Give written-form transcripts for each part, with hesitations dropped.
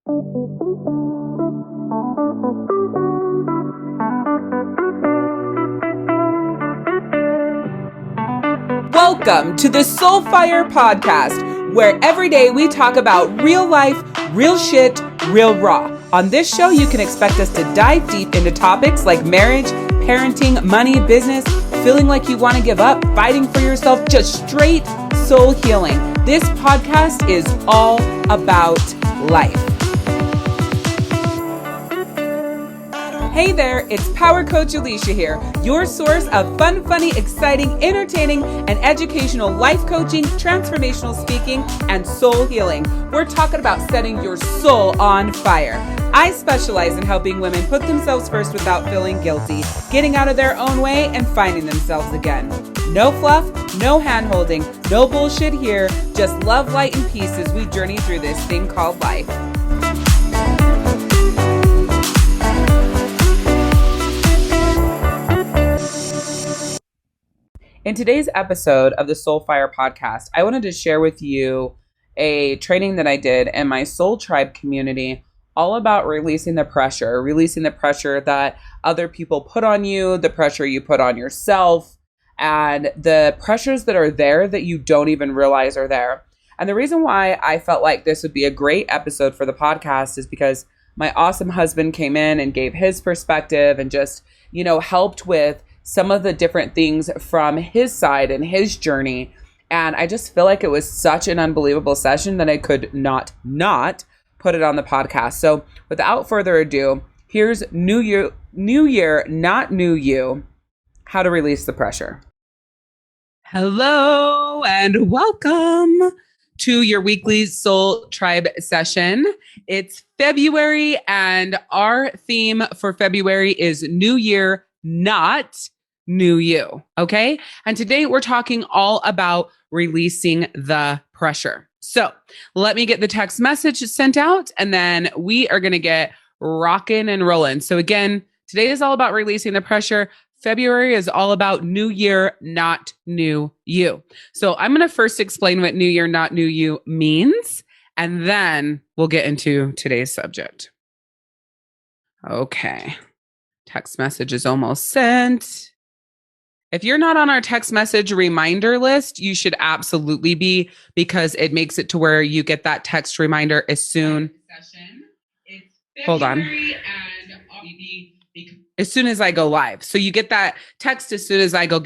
Welcome to the Soulfire Podcast, where every day we talk about real life, real shit, real raw. On this show, you can expect us to dive deep into topics like marriage, parenting, money, business, feeling like you want to give up, fighting for yourself, just straight soul healing. This podcast is all about life. Hey there, it's Power Coach Alicia here, your source of fun, funny, exciting, entertaining, and educational life coaching, transformational speaking, and soul healing. We're talking about setting your soul on fire. I specialize in helping women put themselves first without feeling guilty, getting out of their own way, and finding themselves again. No fluff, no hand-holding, no bullshit here, just love, light, and peace as we journey through this thing called life. In today's episode of the Soulfire Podcast, I wanted to share with you a training that I did in my Soul Tribe community, all about releasing the pressure that other people put on you, the pressure you put on yourself, and the pressures that are there that you don't even realize are there. And the reason why I felt like this would be a great episode for the podcast is because my awesome husband came in and gave his perspective and just, helped with some of the different things from his side and his journey. And I just feel like it was such an unbelievable session that I could not put it on the podcast. So without further ado, here's New Year, not New You, how to release the pressure. Hello and welcome to your weekly Soul Tribe session. It's February and our theme for February is New Year, not New You. Okay. And today we're talking all about releasing the pressure. So let me get the text message sent out and then we are going to get rocking and rolling. So again, today is all about releasing the pressure. February is all about New Year, not New You. So I'm going to first explain what New Year, not New You means, and then we'll get into today's subject. Okay. Text message is almost sent. If you're not on our text message reminder list, you should absolutely be, because it makes it to where you get that text reminder as soon. Hold on. As soon as I go live. So you get that text as soon as I go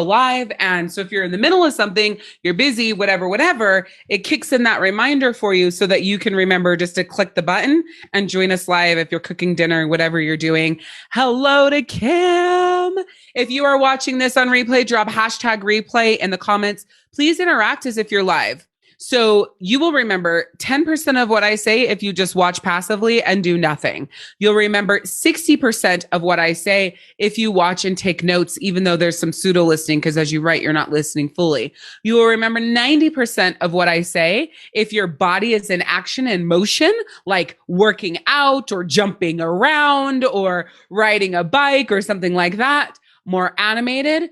live. And so if you're in the middle of something, you're busy, whatever, it kicks in that reminder for you so that you can remember just to click the button and join us live if you're cooking dinner, whatever you're doing. Hello to Kim. If you are watching this on replay, drop hashtag replay in the comments. Please interact as if you're live. So you will remember 10% of what I say if you just watch passively and do nothing. You'll remember 60% of what I say if you watch and take notes, even though there's some pseudo listening, because as you write, you're not listening fully. You will remember 90% of what I say if your body is in action and motion, like working out or jumping around or riding a bike or something like that, more animated.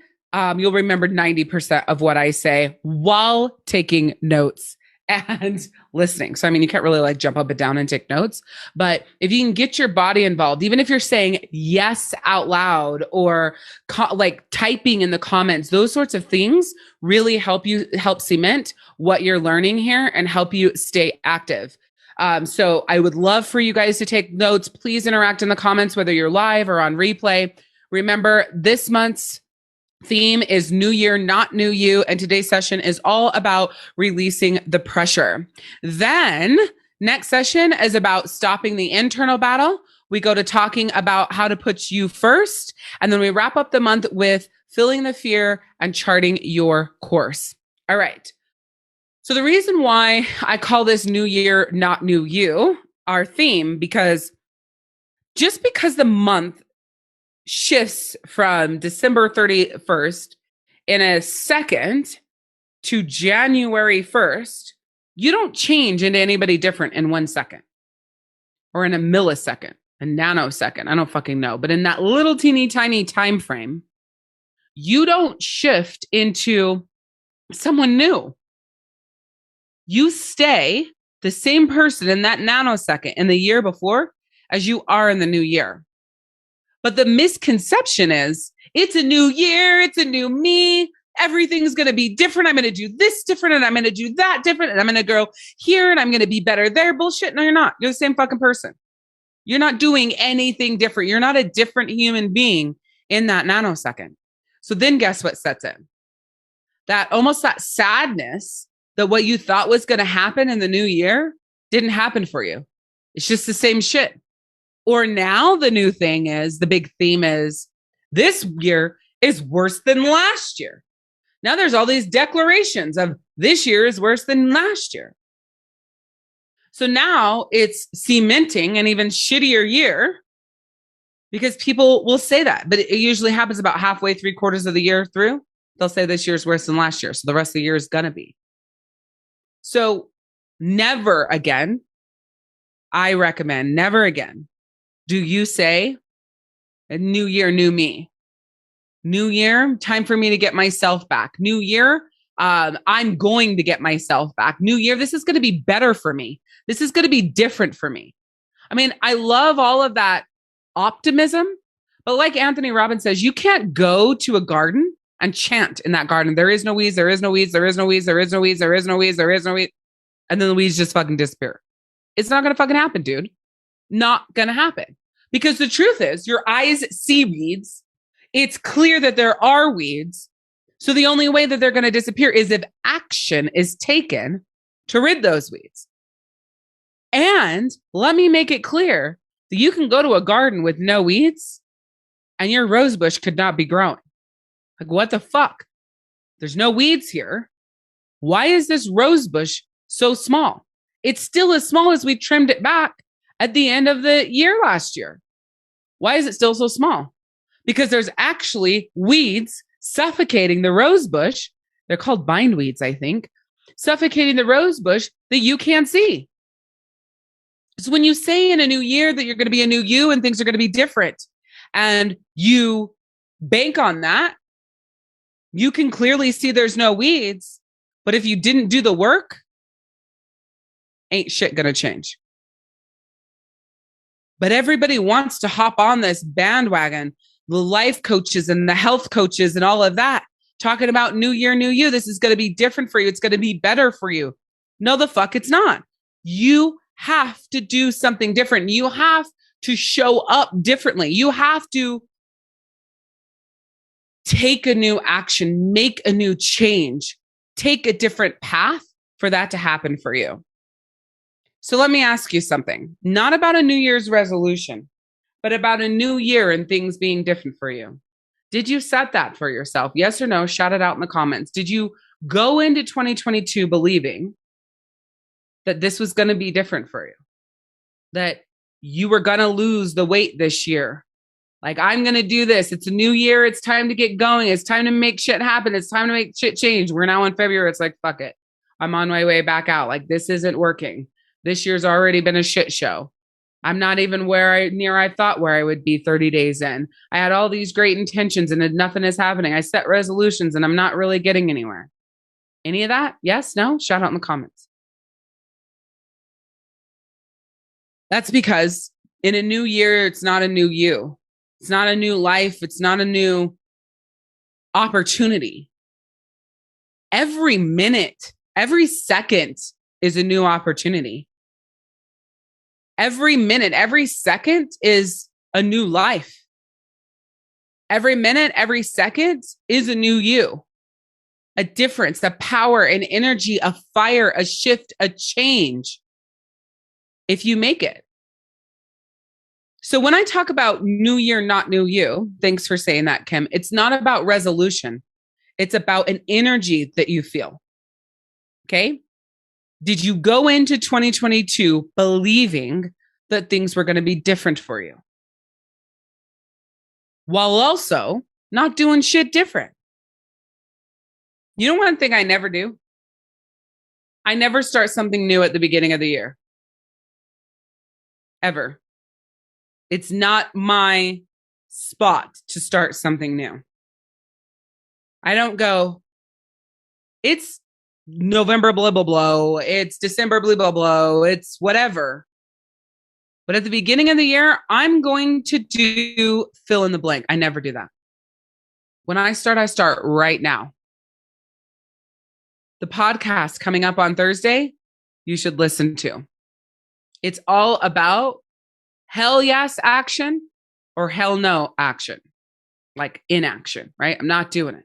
You'll remember 90% of what I say while taking notes and listening. So, you can't really jump up and down and take notes, but if you can get your body involved, even if you're saying yes out loud or typing in the comments, those sorts of things really help cement what you're learning here and help you stay active. So I would love for you guys to take notes. Please interact in the comments, whether you're live or on replay. Remember, this month's theme is New Year, not New You. And today's session is all about releasing the pressure. Then next session is about stopping the internal battle. We go to talking about how to put you first. And then we wrap up the month with feeling the fear and charting your course. All right. So the reason why I call this New Year, not New You, our theme, because the month shifts from December 31st in a second to January 1st, you don't change into anybody different in 1 second or in a millisecond, a nanosecond. I don't fucking know. But in that little teeny tiny time frame, you don't shift into someone new. You stay the same person in that nanosecond in the year before as you are in the new year. But the misconception is it's a new year, it's a new me, everything's going to be different. I'm going to do this different and I'm going to do that different and I'm going to go here and I'm going to be better there. Bullshit. No, you're not. You're the same fucking person. You're not doing anything different. You're not a different human being in that nanosecond. So then guess what sets in? That almost that sadness that what you thought was going to happen in the new year didn't happen for you. It's just the same shit. Or now the new thing is, the big theme is this year is worse than last year. Now there's all these declarations of this year is worse than last year. So now it's cementing an even shittier year because people will say that, but it usually happens about halfway, 3/4 of the year through. They'll say this year's worse than last year. So the rest of the year is going to be. So never again, I recommend never again do you say a new year, new me. New year, time for me to get myself back. New year, I'm going to get myself back. New year, this is going to be better for me. This is going to be different for me. I mean, I love all of that optimism, but like Anthony Robbins says, you can't go to a garden and chant in that garden. There is no weeds, there is no weeds, there is no weeds, there is no weeds, there is no weeds, there is no weeds. And then the weeds just fucking disappear. It's not going to fucking happen, dude. Not going to happen. Because the truth is, your eyes see weeds. It's clear that there are weeds. So the only way that they're going to disappear is if action is taken to rid those weeds. And let me make it clear that you can go to a garden with no weeds and your rose bush could not be growing. Like, what the fuck? There's no weeds here. Why is this rose bush so small? It's still as small as we trimmed it back at the end of the year last year. Why is it still so small? Because there's actually weeds suffocating the rose bush. They're called bindweeds, I think, suffocating the rose bush that you can't see. So when you say in a new year that you're going to be a new you and things are going to be different and you bank on that, you can clearly see there's no weeds. But if you didn't do the work, ain't shit going to change. But everybody wants to hop on this bandwagon, the life coaches and the health coaches and all of that, talking about new year, new you. This is going to be different for you. It's going to be better for you. No, the fuck it's not. You have to do something different. You have to show up differently. You have to take a new action, make a new change, take a different path for that to happen for you. So let me ask you something, not about a New Year's resolution, but about a new year and things being different for you. Did you set that for yourself? Yes or no? Shout it out in the comments. Did you go into 2022 believing that this was going to be different for you? That you were going to lose the weight this year? Like, I'm going to do this. It's a new year. It's time to get going. It's time to make shit happen. It's time to make shit change. We're now in February. It's like, fuck it. I'm on my way back out. Like, this isn't working. This year's already been a shit show. I'm not even where I thought where I would be 30 days in. I had all these great intentions and nothing is happening. I set resolutions and I'm not really getting anywhere. Any of that? Yes? No? Shout out in the comments. That's because in a new year, it's not a new you. It's not a new life. It's not a new opportunity. Every minute, every second is a new opportunity. Every minute, every second is a new life. Every minute, every second is a new you. A difference, a power, an energy, a fire, a shift, a change. If you make it. So when I talk about new year, not new you, thanks for saying that, Kim. It's not about resolution. It's about an energy that you feel. Okay? Did you go into 2022 believing that things were going to be different for you? While also not doing shit different. You know one thing I never do? I never start something new at the beginning of the year. Ever. It's not my spot to start something new. I don't go, it's November, blah, blah, blah. It's December, blah, blah, blah. It's whatever. But at the beginning of the year, I'm going to do fill in the blank. I never do that. When I start right now. The podcast coming up on Thursday, you should listen to. It's all about hell yes action or hell no action, like inaction, right? I'm not doing it.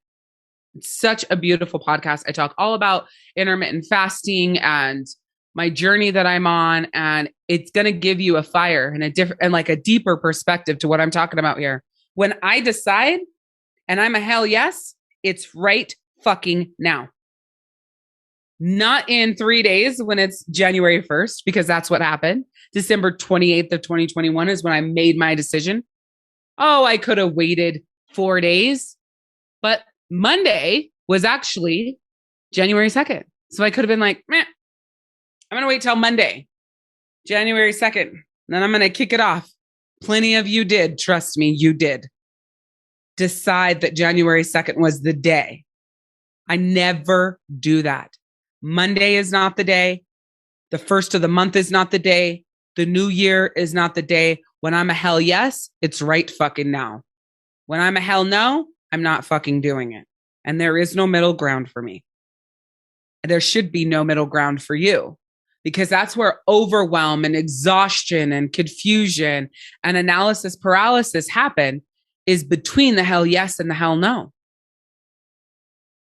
It's such a beautiful podcast. I talk all about intermittent fasting and my journey that I'm on, and it's going to give you a fire and a different and like a deeper perspective to what I'm talking about here. When I decide and I'm a hell yes, it's right fucking now. Not in 3 days when it's January 1st, because that's what happened. December 28th of 2021 is when I made my decision. Oh, I could have waited 4 days, but Monday was actually January 2nd. So I could have been like, meh, I'm going to wait till Monday, January 2nd. And then I'm going to kick it off. Plenty of you did. Trust me, you did. Decide that January 2nd was the day. I never do that. Monday is not the day. The first of the month is not the day. The new year is not the day. When I'm a hell yes, it's right fucking now. When I'm a hell no, I'm not fucking doing it. And there is no middle ground for me. There should be no middle ground for you, because that's where overwhelm and exhaustion and confusion and analysis paralysis happen, is between the hell yes and the hell no.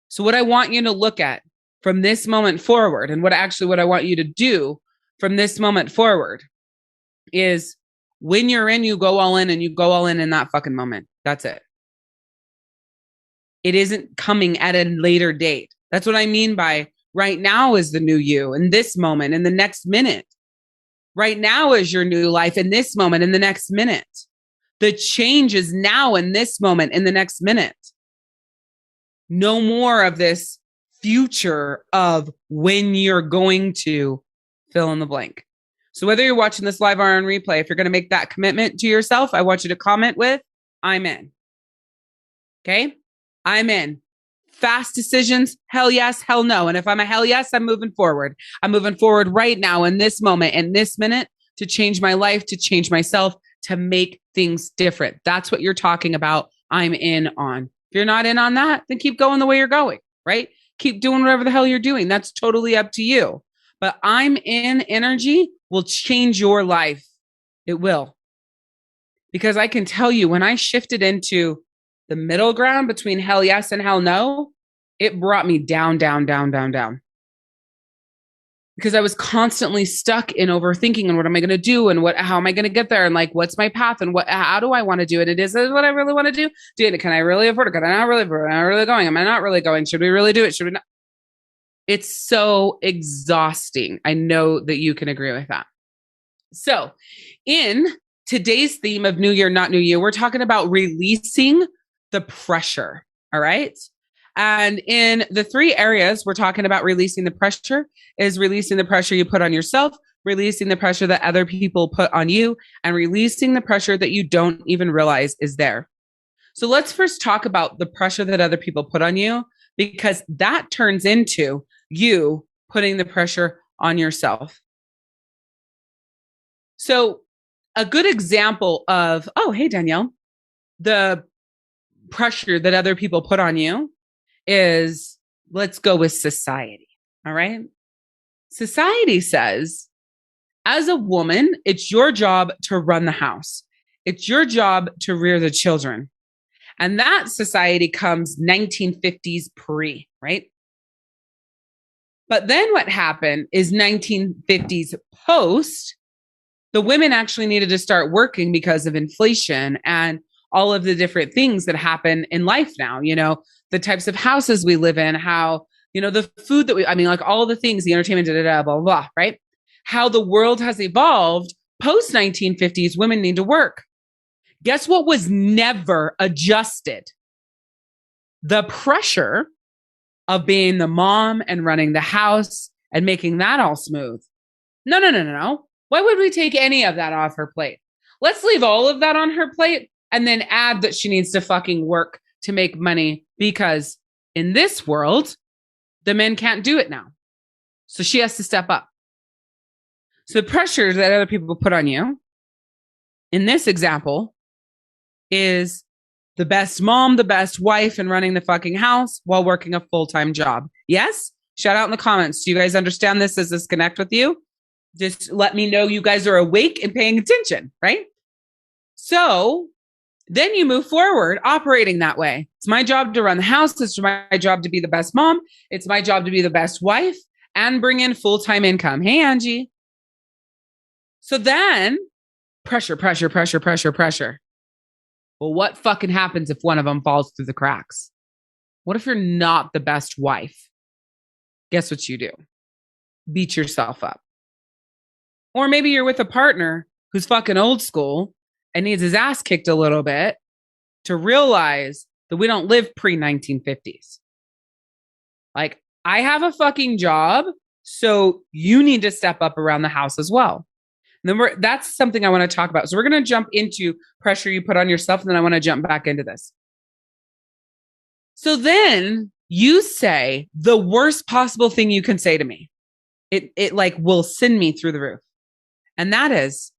So what I want you to look at from this moment forward, and what I want you to do from this moment forward, is when you're in, you go all in, and you go all in that fucking moment. That's it. It isn't coming at a later date. That's what I mean by right now is the new you, in this moment, in the next minute. Right now is your new life, in this moment, in the next minute. The change is now, in this moment, in the next minute. No more of this future of when you're going to fill in the blank. So whether you're watching this live or on replay, if you're going to make that commitment to yourself, I want you to comment with, I'm in. Okay? I'm in. Fast decisions, hell yes, hell no. And if I'm a hell yes, I'm moving forward. I'm moving forward right now in this moment, in this minute, to change my life, to change myself, to make things different. That's what you're talking about. I'm in on. If you're not in on that, then keep going the way you're going, right? Keep doing whatever the hell you're doing. That's totally up to you. But I'm in energy will change your life. It will. Because I can tell you, when I shifted into the middle ground between hell yes and hell no, it brought me down, down, down, down, down. Because I was constantly stuck in overthinking and what am I going to do and how am I going to get there and like what's my path and how do I want to do it? Is what I really want to do? Can I really afford it? Can I not really afford it? Am I really going? Am I not really going? Should we really do it? Should we not? It's so exhausting. I know that you can agree with that. So in today's theme of New Year, Not New You, we're talking about releasing the pressure. All right. And in the 3 areas we're talking about releasing the pressure is releasing the pressure you put on yourself, releasing the pressure that other people put on you, and releasing the pressure that you don't even realize is there. So let's first talk about the pressure that other people put on you, because that turns into you putting the pressure on yourself. So a good example of, oh, hey, Danielle, the pressure that other people put on you is, let's go with society. All right. Society says, as a woman, it's your job to run the house. It's your job to rear the children. And that society comes 1950s pre, right? But then what happened is 1950s post, the women actually needed to start working because of inflation and all of the different things that happen in life now, the types of houses we live in, how, the food that like all the things, the entertainment, blah, blah, blah, right? How the world has evolved post 1950s, women need to work. Guess what was never adjusted? The pressure of being the mom and running the house and making that all smooth. No. Why would we take any of that off her plate? Let's leave all of that on her plate and then add that she needs to fucking work to make money, because in this world, The men can't do it now. So she has to step up. So the pressure that other people put on you in this example is the best mom, the best wife, and running the fucking house while working a full-time job. Yes? Shout out in the comments. Do you guys understand this? Does this connect with you? Just let me know you guys are awake and paying attention, right? So then you move forward operating that way. It's my job to run the house. It's my job to be the best mom. It's my job to be the best wife and bring in full-time income. Hey, Angie. So then pressure. Well, what fucking happens if one of them falls through the cracks? What if you're not the best wife? Guess what you do? Beat yourself up. Or maybe you're with a partner who's fucking old school and needs his ass kicked a little bit to realize that we don't live pre-1950s. Like, I have a fucking job, so you need to step up around the house as well. And then that's something I want to talk about. So we're going to jump into pressure you put on yourself, and then I want to jump back into this. So then you say the worst possible thing you can say to me. It like will send me through the roof. And that is,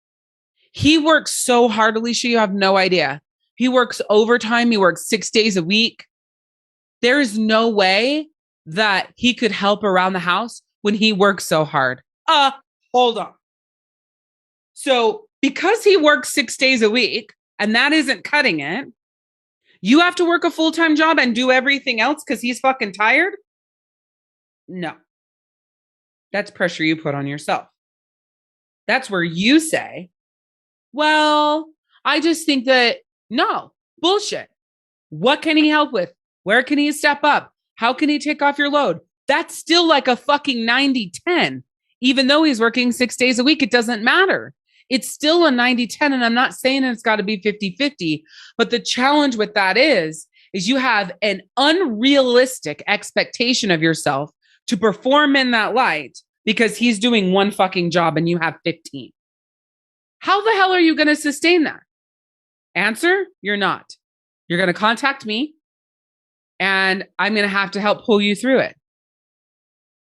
he works so hard, Alicia, you have no idea. He works overtime. He works 6 days a week. There is no way that he could help around the house when he works so hard. Hold on. So because he works 6 days a week and that isn't cutting it, you have to work a full-time job and do everything else because he's fucking tired? No. That's pressure you put on yourself. That's where you say, well, I just think that, no, bullshit. What can he help with? Where can he step up? How can he take off your load? That's still like a fucking 90-10. Even though he's working 6 days a week, it doesn't matter. It's still a 90-10. And I'm not saying it's got to be 50-50. But the challenge with that is you have an unrealistic expectation of yourself to perform in that light because he's doing one fucking job and you have 15. How the hell are you going to sustain that? Answer, you're not. You're going to contact me and I'm going to have to help pull you through it.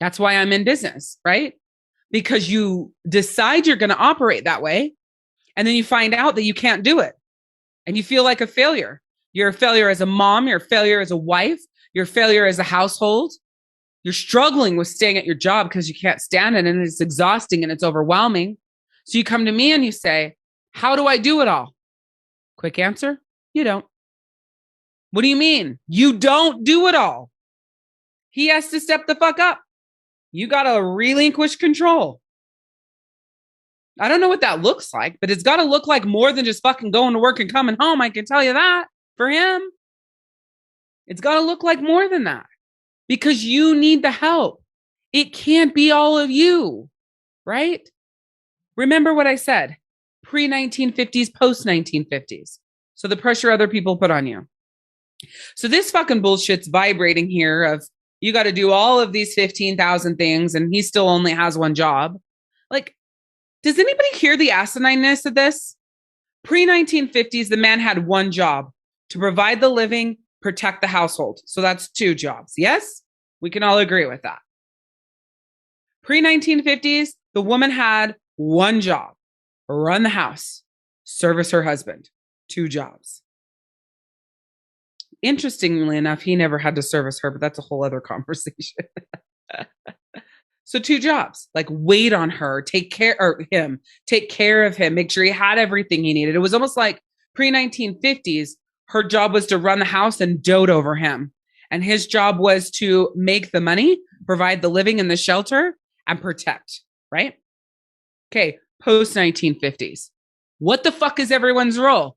That's why I'm in business, right? Because you decide you're going to operate that way and then you find out that you can't do it and you feel like a failure. You're a failure as a mom. You're a failure as a wife. You're a failure as a household. You're struggling with staying at your job because you can't stand it and it's exhausting and it's overwhelming. So you come to me and you say, how do I do it all? Quick answer, you don't. What do you mean? You don't do it all. He has to step the fuck up. You got to relinquish control. I don't know what that looks like, but it's got to look like more than just fucking going to work and coming home. I can tell you that for him. It's got to look like more than that because you need the help. It can't be all of you, right? Remember what I said, pre-1950s, post-1950s. So the pressure other people put on you. So this fucking bullshit's vibrating here of you got to do all of these 15,000 things and he still only has one job. Like, does anybody hear the asinineness of this? Pre-1950s, the man had one job to provide the living, protect the household. So that's 2 jobs. Yes, we can all agree with that. Pre-1950s, the woman had one job, run the house, service her husband, 2 jobs. Interestingly enough, he never had to service her, but that's a whole other conversation. So 2 jobs, like wait on her, take care of him, make sure he had everything he needed. It was almost like pre-1950s, her job was to run the house and dote over him. And his job was to make the money, provide the living and the shelter, and protect, right? Okay, post-1950s. What the fuck is everyone's role?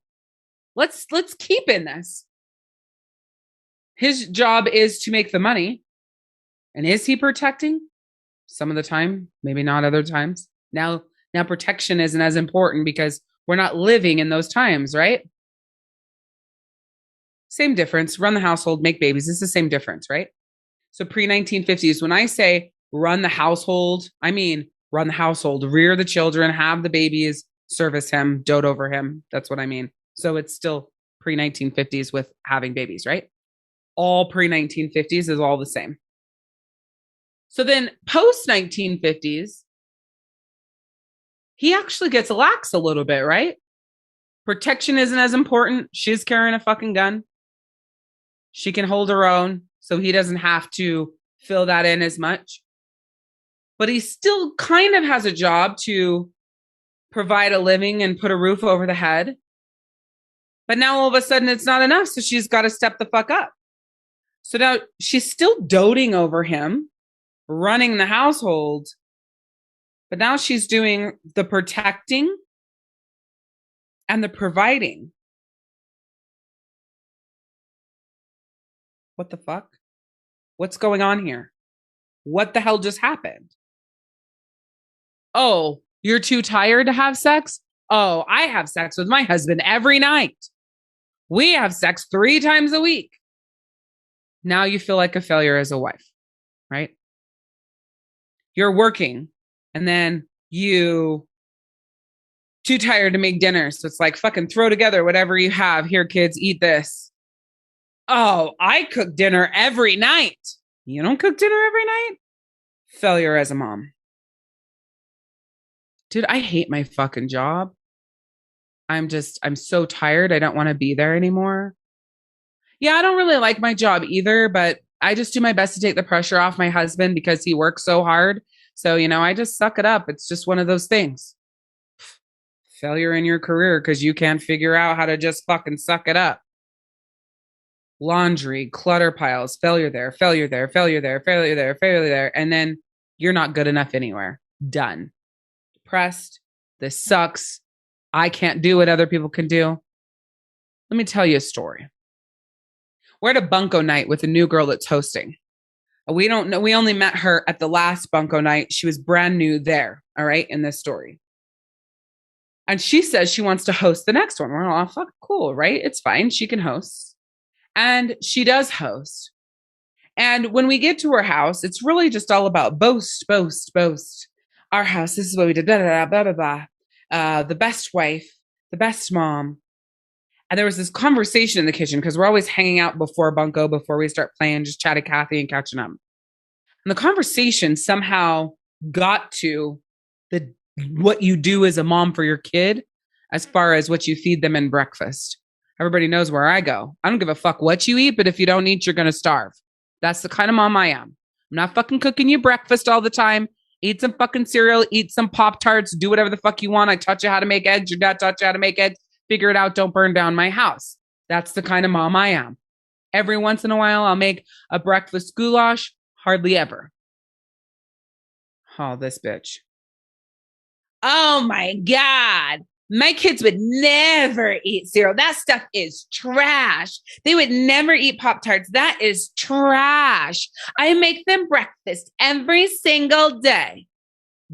Let's keep in this. His job is to make the money. And is he protecting? Some of the time, maybe not other times. Now protection isn't as important because we're not living in those times, right? Same difference. Run the household, make babies. It's the same difference, right? So pre-1950s, when I say run the household, I mean run the household, rear the children, have the babies, service him, dote over him. That's what I mean. So it's still pre-1950s with having babies, right? All pre-1950s is all the same. So then post 1950s, he actually gets lax a little bit, right? Protection isn't as important. She's carrying a fucking gun. She can hold her own, so he doesn't have to fill that in as much. But he still kind of has a job to provide a living and put a roof over the head. But now all of a sudden it's not enough. So she's got to step the fuck up. So now she's still doting over him, running the household. But now she's doing the protecting and the providing. What the fuck? What's going on here? What the hell just happened? Oh, you're too tired to have sex? Oh, I have sex with my husband every night. We have sex 3 times a week. Now you feel like a failure as a wife, right? You're working and then you too tired to make dinner. So it's like fucking throw together whatever you have. Here, kids, eat this. Oh, I cook dinner every night. You don't cook dinner every night? Failure as a mom. Dude, I hate my fucking job. I'm so tired. I don't want to be there anymore. Yeah, I don't really like my job either, but I just do my best to take the pressure off my husband because he works so hard. So, I just suck it up. It's just one of those things. Failure in your career because you can't figure out how to just fucking suck it up. Laundry, clutter piles, failure there, failure there, failure there, failure there, failure there. And then you're not good enough anywhere. Done. Depressed. This sucks. I can't do what other people can do. Let me tell you a story. We're at a bunko night with a new girl that's hosting. We don't know. We only met her at the last bunko night. She was brand new there. All right. In this story. And she says she wants to host the next one. We're all fuck cool, right? It's fine. She can host. And she does host. And when we get to her house, it's really just all about boast, boast, boast. Our house, this is what we did, blah, blah, blah, blah, blah. The best wife, the best mom. And there was this conversation in the kitchen because we're always hanging out before bunko, before we start playing, just chatting Kathy and catching up. And the conversation somehow got to the what you do as a mom for your kid as far as what you feed them in breakfast. Everybody knows where I go. I don't give a fuck what you eat, but if you don't eat, you're going to starve. That's the kind of mom I am. I'm not fucking cooking you breakfast all the time. Eat some fucking cereal, eat some Pop-Tarts, do whatever the fuck you want. I taught you how to make eggs. Your dad taught you how to make eggs. Figure it out. Don't burn down my house. That's the kind of mom I am. Every once in a while, I'll make a breakfast goulash. Hardly ever. Oh, this bitch. Oh my God. My kids would never eat cereal. That stuff is trash. They would never eat Pop-Tarts. That is trash. I make them breakfast every single day.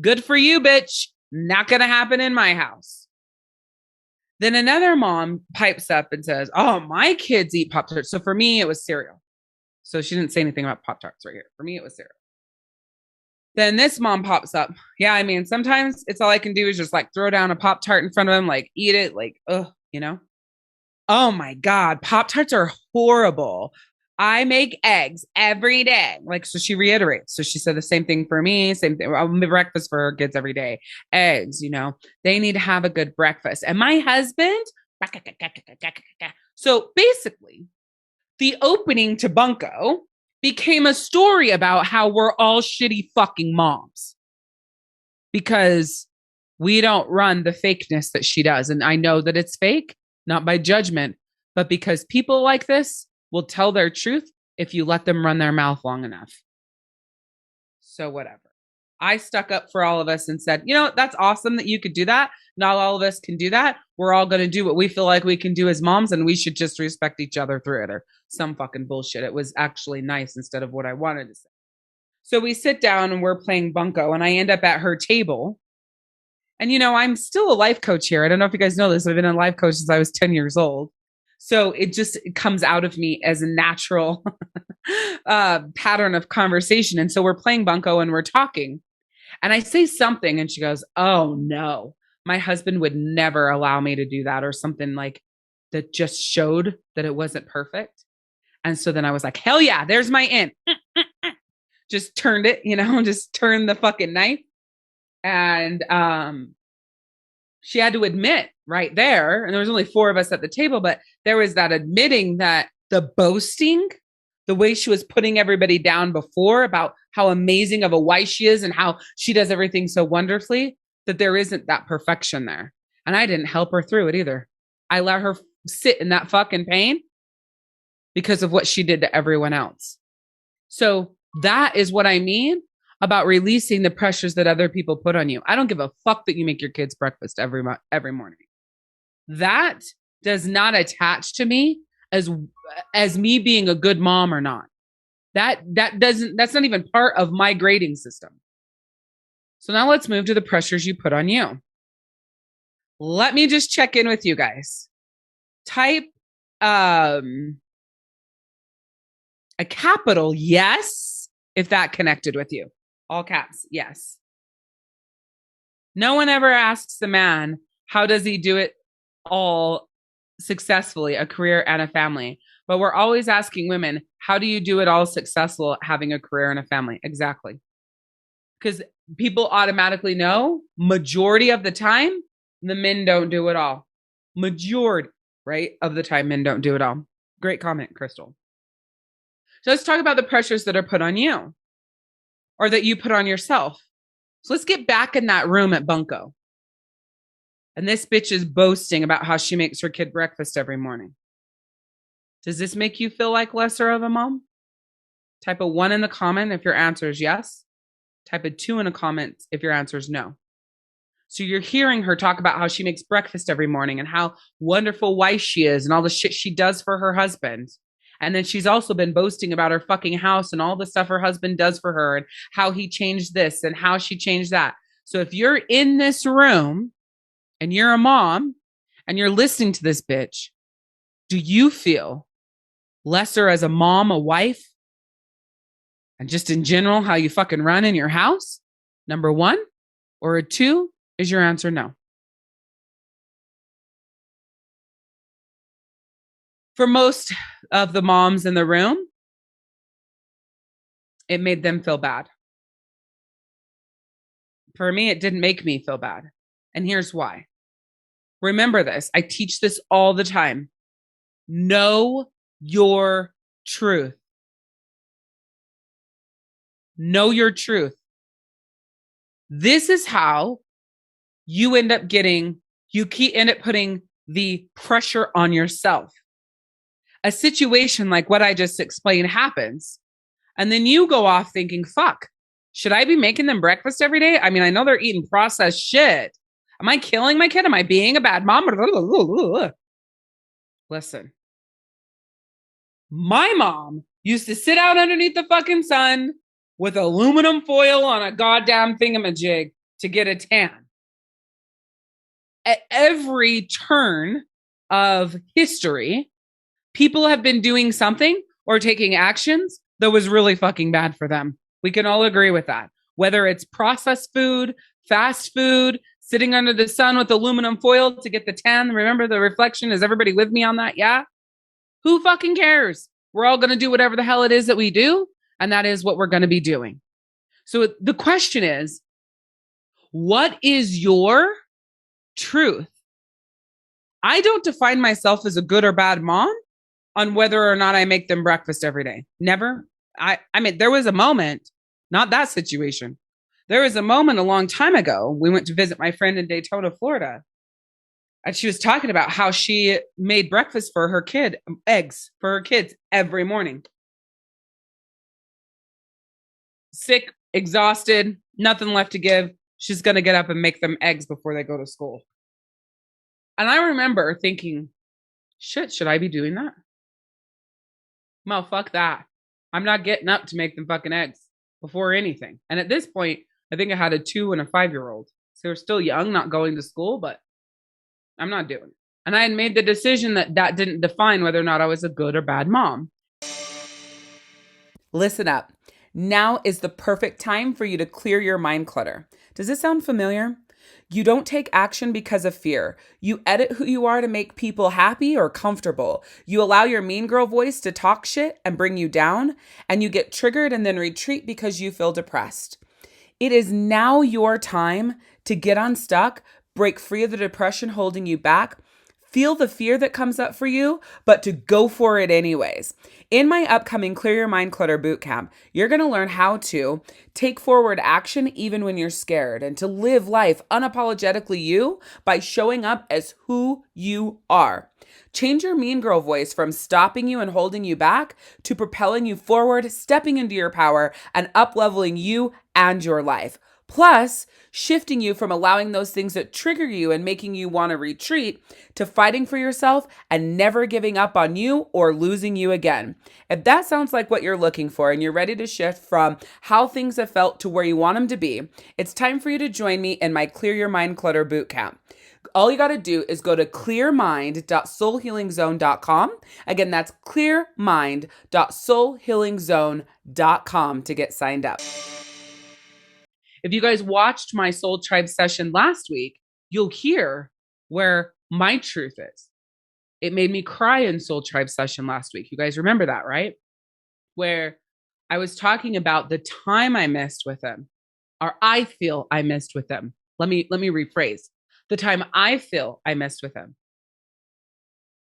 Good for you, bitch. Not going to happen in my house. Then another mom pipes up and says, oh, my kids eat Pop-Tarts. So for me, it was cereal. So she didn't say anything about Pop-Tarts right here. For me, it was cereal. Then this mom pops up. Yeah, I mean, sometimes it's all I can do is just like throw down a Pop-Tart in front of them, like eat it, like, ugh, Oh my God, Pop-Tarts are horrible. I make eggs every day. Like, so she reiterates. So she said the same thing for me, same thing. I'll make breakfast for her kids every day. Eggs, they need to have a good breakfast. And my husband, so basically, the opening to Bunko became a story about how we're all shitty fucking moms because we don't run the fakeness that she does. And I know that it's fake, not by judgment, but because people like this will tell their truth if you let them run their mouth long enough. So whatever. I stuck up for all of us and said, that's awesome that you could do that. Not all of us can do that. We're all going to do what we feel like we can do as moms, and we should just respect each other through it, or some fucking bullshit. It was actually nice instead of what I wanted to say. So we sit down and we're playing bunko, and I end up at her table. And, I'm still a life coach here. I don't know if you guys know this. I've been a life coach since I was 10 years old. So it comes out of me as a natural pattern of conversation. And so we're playing bunko and we're talking. And I say something and she goes, oh no, my husband would never allow me to do that, or something like that just showed that it wasn't perfect. And so then I was like, hell yeah, there's my in. just turned it, just turned the fucking knife. And she had to admit right there, and there was only 4 of us at the table, but there was that admitting that the boasting, the way she was putting everybody down before about how amazing of a wife she is and how she does everything so wonderfully, that there isn't that perfection there. And I didn't help her through it either. I let her sit in that fucking pain because of what she did to everyone else. So that is what I mean about releasing the pressures that other people put on you. I don't give a fuck that you make your kids breakfast every morning. That does not attach to me as me being a good mom or not. That's not even part of my grading system. So now let's move to the pressures you put on you. Let me just check in with you guys. Type a capital yes if that connected with you. All caps, yes. No one ever asks the man, how does he do it all successfully, a career and a family? But we're always asking women, how do you do it all successful having a career and a family? Exactly. Because people automatically know majority of the time, the men don't do it all. Majority, right, of the time, men don't do it all. Great comment, Crystal. So let's talk about the pressures that are put on you or that you put on yourself. So let's get back in that room at Bunko. And this bitch is boasting about how she makes her kid breakfast every morning. Does this make you feel like lesser of a mom? Type a 1 in the comment if your answer is yes. Type a 2 in a comment if your answer is no. So you're hearing her talk about how she makes breakfast every morning and how wonderful wife she is and all the shit she does for her husband. And then she's also been boasting about her fucking house and all the stuff her husband does for her and how he changed this and how she changed that. So if you're in this room and you're a mom and you're listening to this bitch, do you feel lesser as a mom, a wife, and just in general, how you fucking run in your house? Number 1 or a 2 is your answer no. For most of the moms in the room, it made them feel bad. For me, it didn't make me feel bad. And here's why. Remember this. I teach this all the time. Know your truth. Know your truth. This is how you end up putting the pressure on yourself. A situation like what I just explained happens. And then you go off thinking, fuck, should I be making them breakfast every day? I mean, I know they're eating processed shit. Am I killing my kid? Am I being a bad mom? Listen, my mom used to sit out underneath the fucking sun with aluminum foil on a goddamn thingamajig to get a tan. At every turn of history, people have been doing something or taking actions that was really fucking bad for them. We can all agree with that. Whether it's processed food, fast food, sitting under the sun with aluminum foil to get the tan. Remember the reflection? Is everybody with me on that? Yeah. Who fucking cares? We're all going to do whatever the hell it is that we do. And that is what we're going to be doing. So the question is, what is your truth? I don't define myself as a good or bad mom on whether or not I make them breakfast every day. Never. I mean, there was a moment, not that situation. There was a moment a long time ago. We went to visit my friend in Daytona, Florida. And she was talking about how she made breakfast for her kid, eggs for her kids every morning. Sick, exhausted, nothing left to give. She's going to get up and make them eggs before they go to school. And I remember thinking, shit, should I be doing that? Well, fuck that. I'm not getting up to make them fucking eggs before anything. And at this point, I think I had a 2 and a 5-year-old. So they're still young, not going to school, but I'm not doing it. And I had made the decision that didn't define whether or not I was a good or bad mom. Listen up. Now is the perfect time for you to clear your mind clutter. Does this sound familiar? You don't take action because of fear. You edit who you are to make people happy or comfortable. You allow your mean girl voice to talk shit and bring you down, and you get triggered and then retreat because you feel depressed. It is now your time to get unstuck, break free of the depression holding you back, feel the fear that comes up for you, but to go for it anyways. In my upcoming Clear Your Mind Clutter Bootcamp, you're going to learn how to take forward action even when you're scared and to live life unapologetically you by showing up as who you are. Change your mean girl voice from stopping you and holding you back to propelling you forward, stepping into your power, and up-leveling you and your life. Plus, shifting you from allowing those things that trigger you and making you want to retreat to fighting for yourself and never giving up on you or losing you again. If that sounds like what you're looking for and you're ready to shift from how things have felt to where you want them to be, it's time for you to join me in my Clear Your Mind Clutter Bootcamp. All you got to do is go to clearmind.soulhealingzone.com. Again, that's clearmind.soulhealingzone.com to get signed up. If you guys watched my Soul Tribe session last week, you'll hear where my truth is. It made me cry in Soul Tribe session last week. You guys remember that, right? Where I was talking about the time I missed with them, or I feel I missed with them. Let me rephrase. The time I feel I missed with them.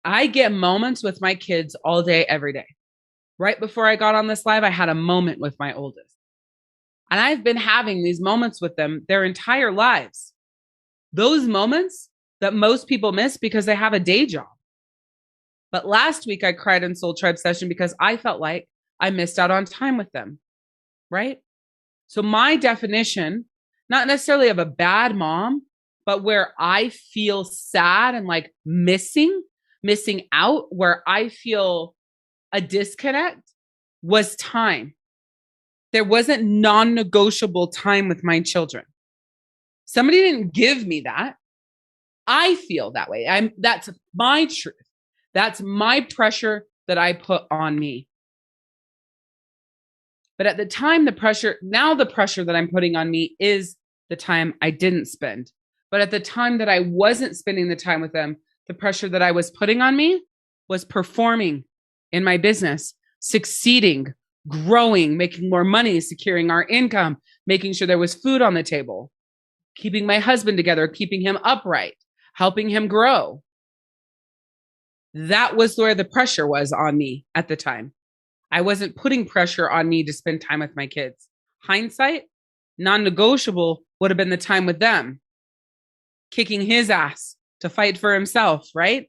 I get moments with my kids all day, every day. Right before I got on this live, I had a moment with my oldest. And I've been having these moments with them their entire lives. Those moments that most people miss because they have a day job. But last week I cried in Soul Tribe session because I felt like I missed out on time with them, right? So my definition, not necessarily of a bad mom, but where I feel sad and like missing out, where I feel a disconnect was time. There wasn't non-negotiable time with my children. Somebody didn't give me that. I feel that way. That's my truth. That's my pressure that I put on me. But at the time, the pressure that I'm putting on me is the time I didn't spend. But at the time that I wasn't spending the time with them, the pressure that I was putting on me was performing in my business, succeeding, growing, making more money, securing our income, making sure there was food on the table, keeping my husband together, keeping him upright, helping him grow. That was where the pressure was on me at the time. I wasn't putting pressure on me to spend time with my kids. Hindsight, non-negotiable would have been the time with them, kicking his ass to fight for himself, right?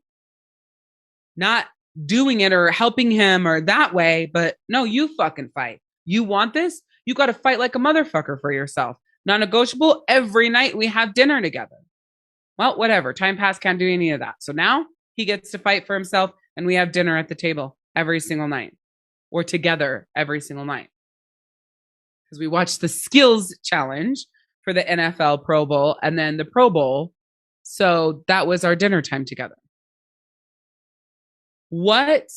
Not doing it or helping him or that way, but no, you fucking fight. You want this? You got to fight like a motherfucker for yourself. Non-negotiable, every night we have dinner together. Well, whatever. Time passed, can't do any of that. So now he gets to fight for himself and we have dinner at the table every single night or together every single night. Because we watched the skills challenge for the NFL Pro Bowl and then the Pro Bowl. So that was our dinner time together. What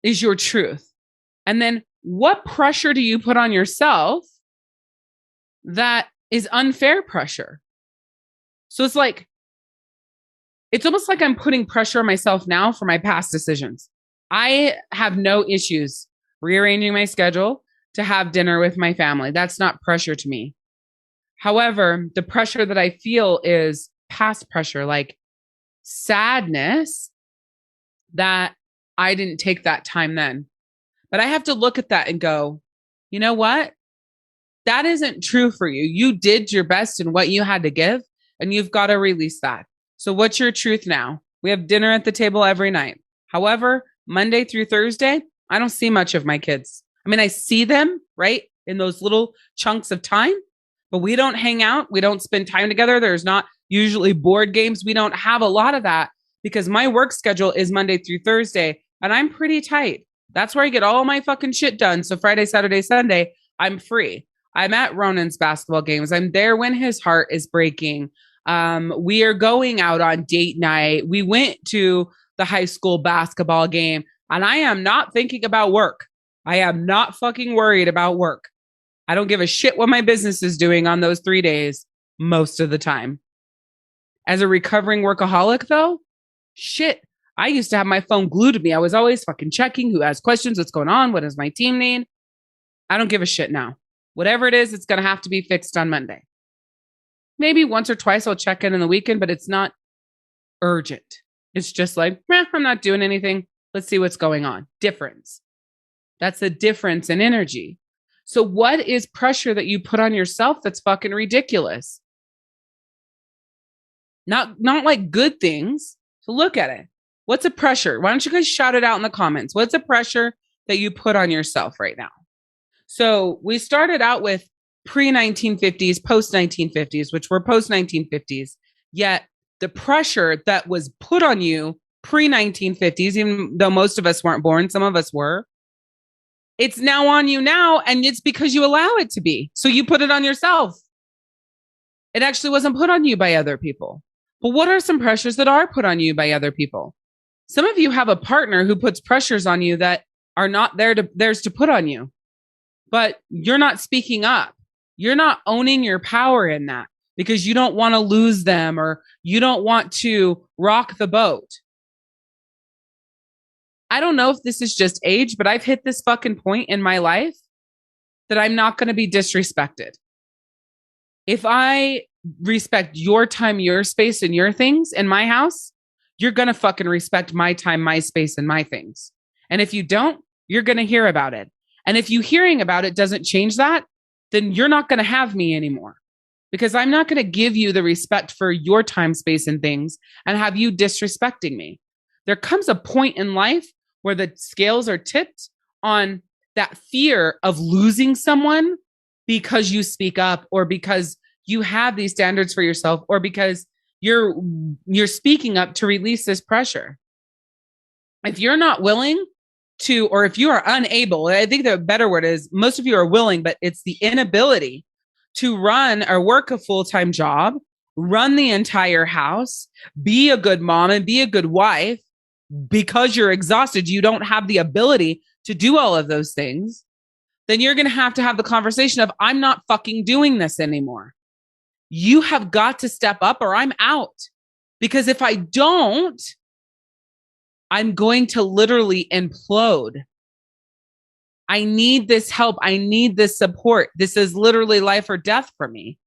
is your truth? And then what pressure do you put on yourself that is unfair pressure? So it's almost like I'm putting pressure on myself now for my past decisions. I have no issues rearranging my schedule to have dinner with my family. That's not pressure to me. However, the pressure that I feel is past pressure, like sadness that I didn't take that time then. But I have to look at that and go, you know what? That isn't true for you. You did your best in what you had to give, and you've got to release that. So what's your truth now? We have dinner at the table every night. However, Monday through Thursday, I don't see much of my kids. I mean, I see them, right, in those little chunks of time, but we don't hang out. We don't spend time together. There's not usually board games. We don't have a lot of that because my work schedule is Monday through Thursday, and I'm pretty tight. That's where I get all my fucking shit done. So Friday, Saturday, Sunday, I'm free. I'm at Ronan's basketball games. I'm there when his heart is breaking. We are going out on date night. We went to the high school basketball game, and I am not thinking about work. I am not fucking worried about work. I don't give a shit what my business is doing on those 3 days most of the time. As a recovering workaholic, though, shit, I used to have my phone glued to me. I was always fucking checking who has questions, what's going on, what does my team need? I don't give a shit now. Whatever it is, it's going to have to be fixed on Monday. Maybe once or twice I'll check in the weekend, but it's not urgent. It's just like, I'm not doing anything. Let's see what's going on. Difference. That's the difference in energy. So what is pressure that you put on yourself that's fucking ridiculous? Not like good things. So look at it. What's a pressure? Why don't you guys shout it out in the comments? What's a pressure that you put on yourself right now? So we started out with pre-1950s, post-1950s, which were post-1950s. Yet the pressure that was put on you pre-1950s, even though most of us weren't born, some of us were, it's now on you now, and it's because you allow it to be. So you put it on yourself. It actually wasn't put on you by other people. But what are some pressures that are put on you by other people? Some of you have a partner who puts pressures on you that are not theirs to put on you. But you're not speaking up. You're not owning your power in that because you don't want to lose them or you don't want to rock the boat. I don't know if this is just age, but I've hit this fucking point in my life that I'm not going to be disrespected. If I respect your time, your space, and your things in my house, you're going to fucking respect my time, my space, and my things. And if you don't, you're going to hear about it. And if you hearing about it doesn't change that, then you're not going to have me anymore because I'm not going to give you the respect for your time, space, and things and have you disrespecting me. There comes a point in life where the scales are tipped on that fear of losing someone because you speak up or because you have these standards for yourself or because you're speaking up to release this pressure. If you're not willing to, or if you are unable, I think the better word is most of you are willing, but it's the inability to run or work a full-time job, run the entire house, be a good mom and be a good wife because you're exhausted. You don't have the ability to do all of those things. Then you're going to have the conversation of, I'm not fucking doing this anymore. You have got to step up or I'm out. Because if I don't, I'm going to literally implode. I need this help. I need this support. This is literally life or death for me.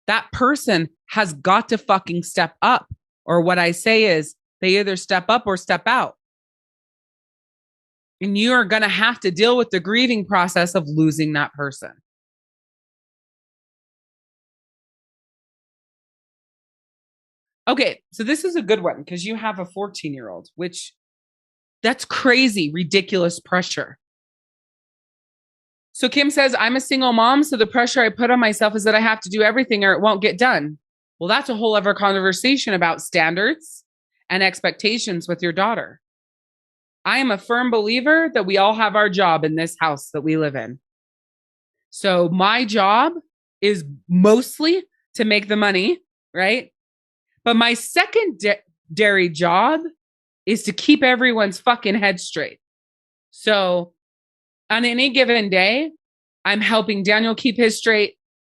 That person has got to fucking step up. Or what I say is they either step up or step out. And you are going to have to deal with the grieving process of losing that person. Okay, so this is a good one because you have a 14-year-old, which that's crazy, ridiculous pressure. So Kim says, I'm a single mom, so the pressure I put on myself is that I have to do everything or it won't get done. Well, that's a whole other conversation about standards and expectations with your daughter. I am a firm believer that we all have our job in this house that we live in. So my job is mostly to make the money, right? But my secondary job is to keep everyone's fucking head straight. So on any given day, I'm helping Daniel keep his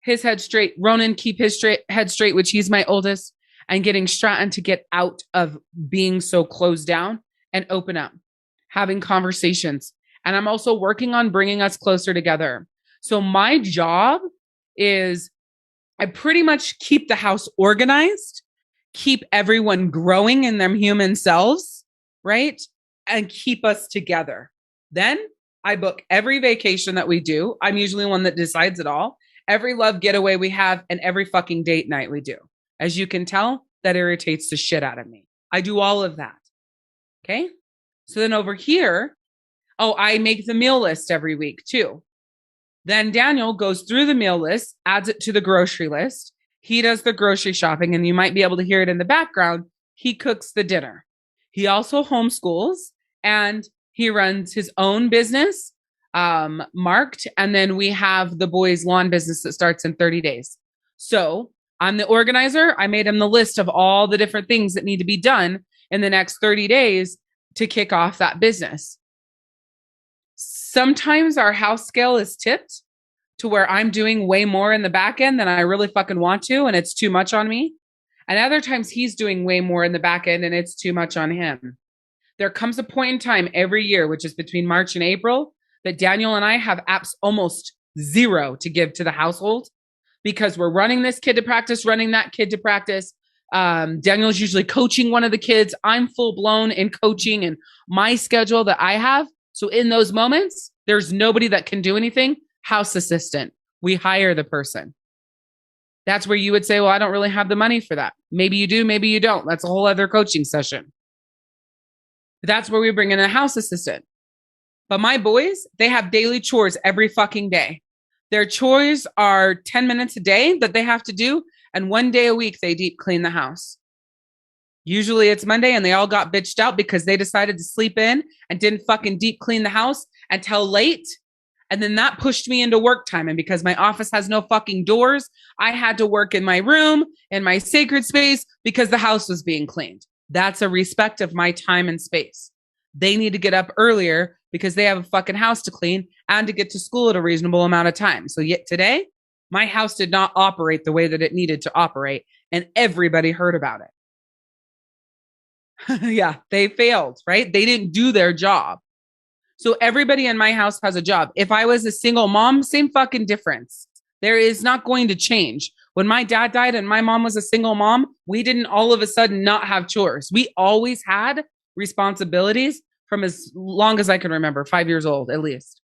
head straight, Ronan keep his head straight, which he's my oldest, and getting Stratton to get out of being so closed down and open up, having conversations. And I'm also working on bringing us closer together. So my job is I pretty much keep the house organized, keep everyone growing in their human selves, right? And keep us together. Then I book every vacation that we do. I'm usually one that decides it all. Every love getaway we have and every fucking date night we do. As you can tell, that irritates the shit out of me. I do all of that. Okay. So then over here, I make the meal list every week too. Then Daniel goes through the meal list, adds it to the grocery list. He does the grocery shopping, and you might be able to hear it in the background. He cooks the dinner. He also homeschools, and he runs his own business, Marked. And then we have the boys' lawn business that starts in 30 days. So I'm the organizer. I made him the list of all the different things that need to be done in the next 30 days to kick off that business. Sometimes our house scale is tipped to where I'm doing way more in the back end than I really fucking want to, and it's too much on me. And other times he's doing way more in the back end and it's too much on him. There comes a point in time every year, which is between March and April, that Daniel and I have apps almost zero to give to the household because we're running this kid to practice, running that kid to practice. Daniel's usually coaching one of the kids. I'm full blown in coaching and my schedule that I have. So in those moments, there's nobody that can do anything. House assistant. We hire the person. That's where you would say, well, I don't really have the money for that. Maybe you do, maybe you don't. That's a whole other coaching session. That's where we bring in a house assistant. But my boys, they have daily chores every fucking day. Their chores are 10 minutes a day that they have to do. And 1 day a week, they deep clean the house. Usually it's Monday and they all got bitched out because they decided to sleep in and didn't fucking deep clean the house until late. And then that pushed me into work time. And because my office has no fucking doors, I had to work in my room, in my sacred space, because the house was being cleaned. That's a respect of my time and space. They need to get up earlier because they have a fucking house to clean and to get to school at a reasonable amount of time. So yet today, my house did not operate the way that it needed to operate. And everybody heard about it. Yeah, they failed, right? They didn't do their job. So everybody in my house has a job. If I was a single mom, same fucking difference. There is not going to change. When my dad died and my mom was a single mom, we didn't all of a sudden not have chores. We always had responsibilities from as long as I can remember, 5 years old at least.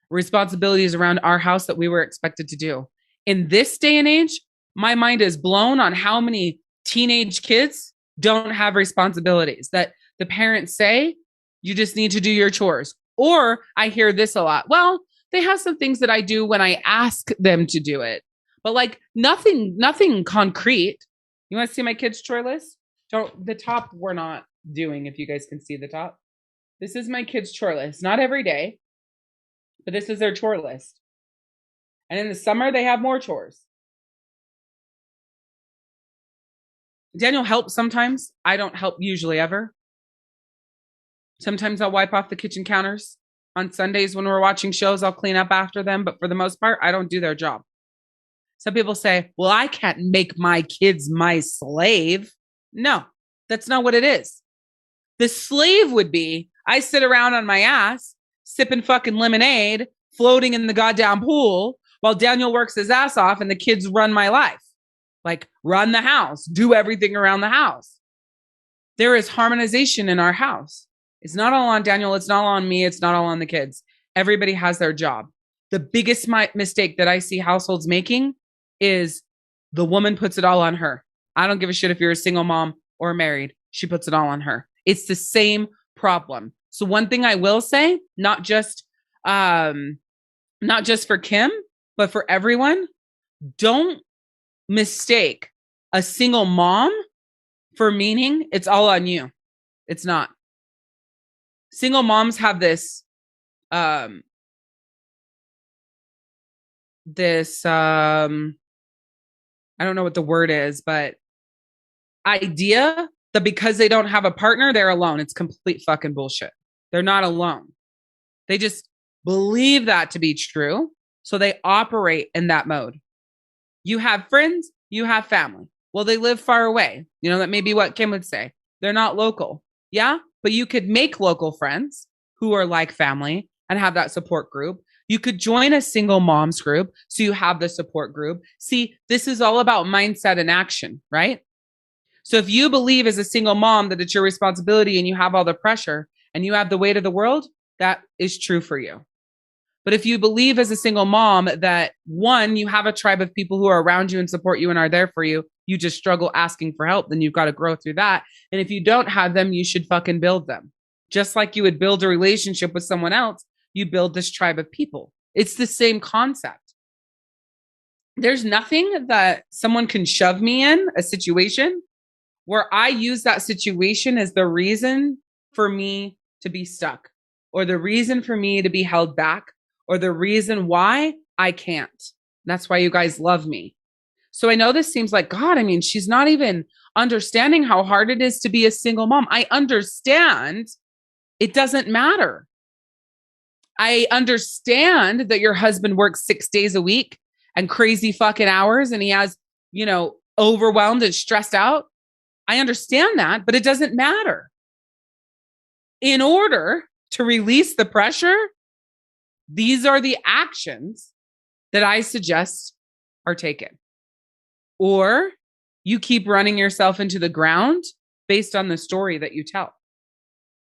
Responsibilities around our house that we were expected to do. In this day and age, my mind is blown on how many teenage kids don't have responsibilities that the parents say, you just need to do your chores. Or I hear this a lot. Well, they have some things that I do when I ask them to do it, but like nothing concrete. You want to see my kids' chore list? The top we're not doing, if you guys can see the top. This is my kids' chore list. Not every day, but this is their chore list. And in the summer, they have more chores. Daniel helps sometimes. I don't help usually ever. Sometimes I'll wipe off the kitchen counters. On Sundays when we're watching shows, I'll clean up after them. But for the most part, I don't do their job. Some people say, well, I can't make my kids my slave. No, that's not what it is. The slave would be, I sit around on my ass, sipping fucking lemonade, floating in the goddamn pool, while Daniel works his ass off and the kids run my life. Like, run the house, do everything around the house. There is harmonization in our house. It's not all on Daniel. It's not all on me. It's not all on the kids. Everybody has their job. The biggest mistake that I see households making is the woman puts it all on her. I don't give a shit if you're a single mom or married. She puts it all on her. It's the same problem. So one thing I will say, not just for Kim, but for everyone, don't mistake a single mom for meaning it's all on you. It's not. Single moms have this I don't know what the word is, but idea that because they don't have a partner, they're alone. It's complete fucking bullshit. They're not alone. They just believe that to be true. So they operate in that mode. You have friends, you have family. Well, they live far away. You know, that may be what Kim would say. They're not local. Yeah. But you could make local friends who are like family and have that support group. You could join a single moms group so you have the support group. See, this is all about mindset and action, right? So if you believe as a single mom that it's your responsibility and you have all the pressure and you have the weight of the world, that is true for you. But if you believe as a single mom that one, you have a tribe of people who are around you and support you and are there for you, you just struggle asking for help, then you've got to grow through that. And if you don't have them, you should fucking build them. Just like you would build a relationship with someone else, you build this tribe of people. It's the same concept. There's nothing that someone can shove me in a situation where I use that situation as the reason for me to be stuck or the reason for me to be held back or the reason why I can't. That's why you guys love me. So I know this seems like, God, I mean, she's not even understanding how hard it is to be a single mom. I understand it doesn't matter. I understand that your husband works 6 days a week and crazy fucking hours and he has, overwhelmed and stressed out. I understand that, but it doesn't matter. In order to release the pressure, these are the actions that I suggest are taken. Or you keep running yourself into the ground based on the story that you tell.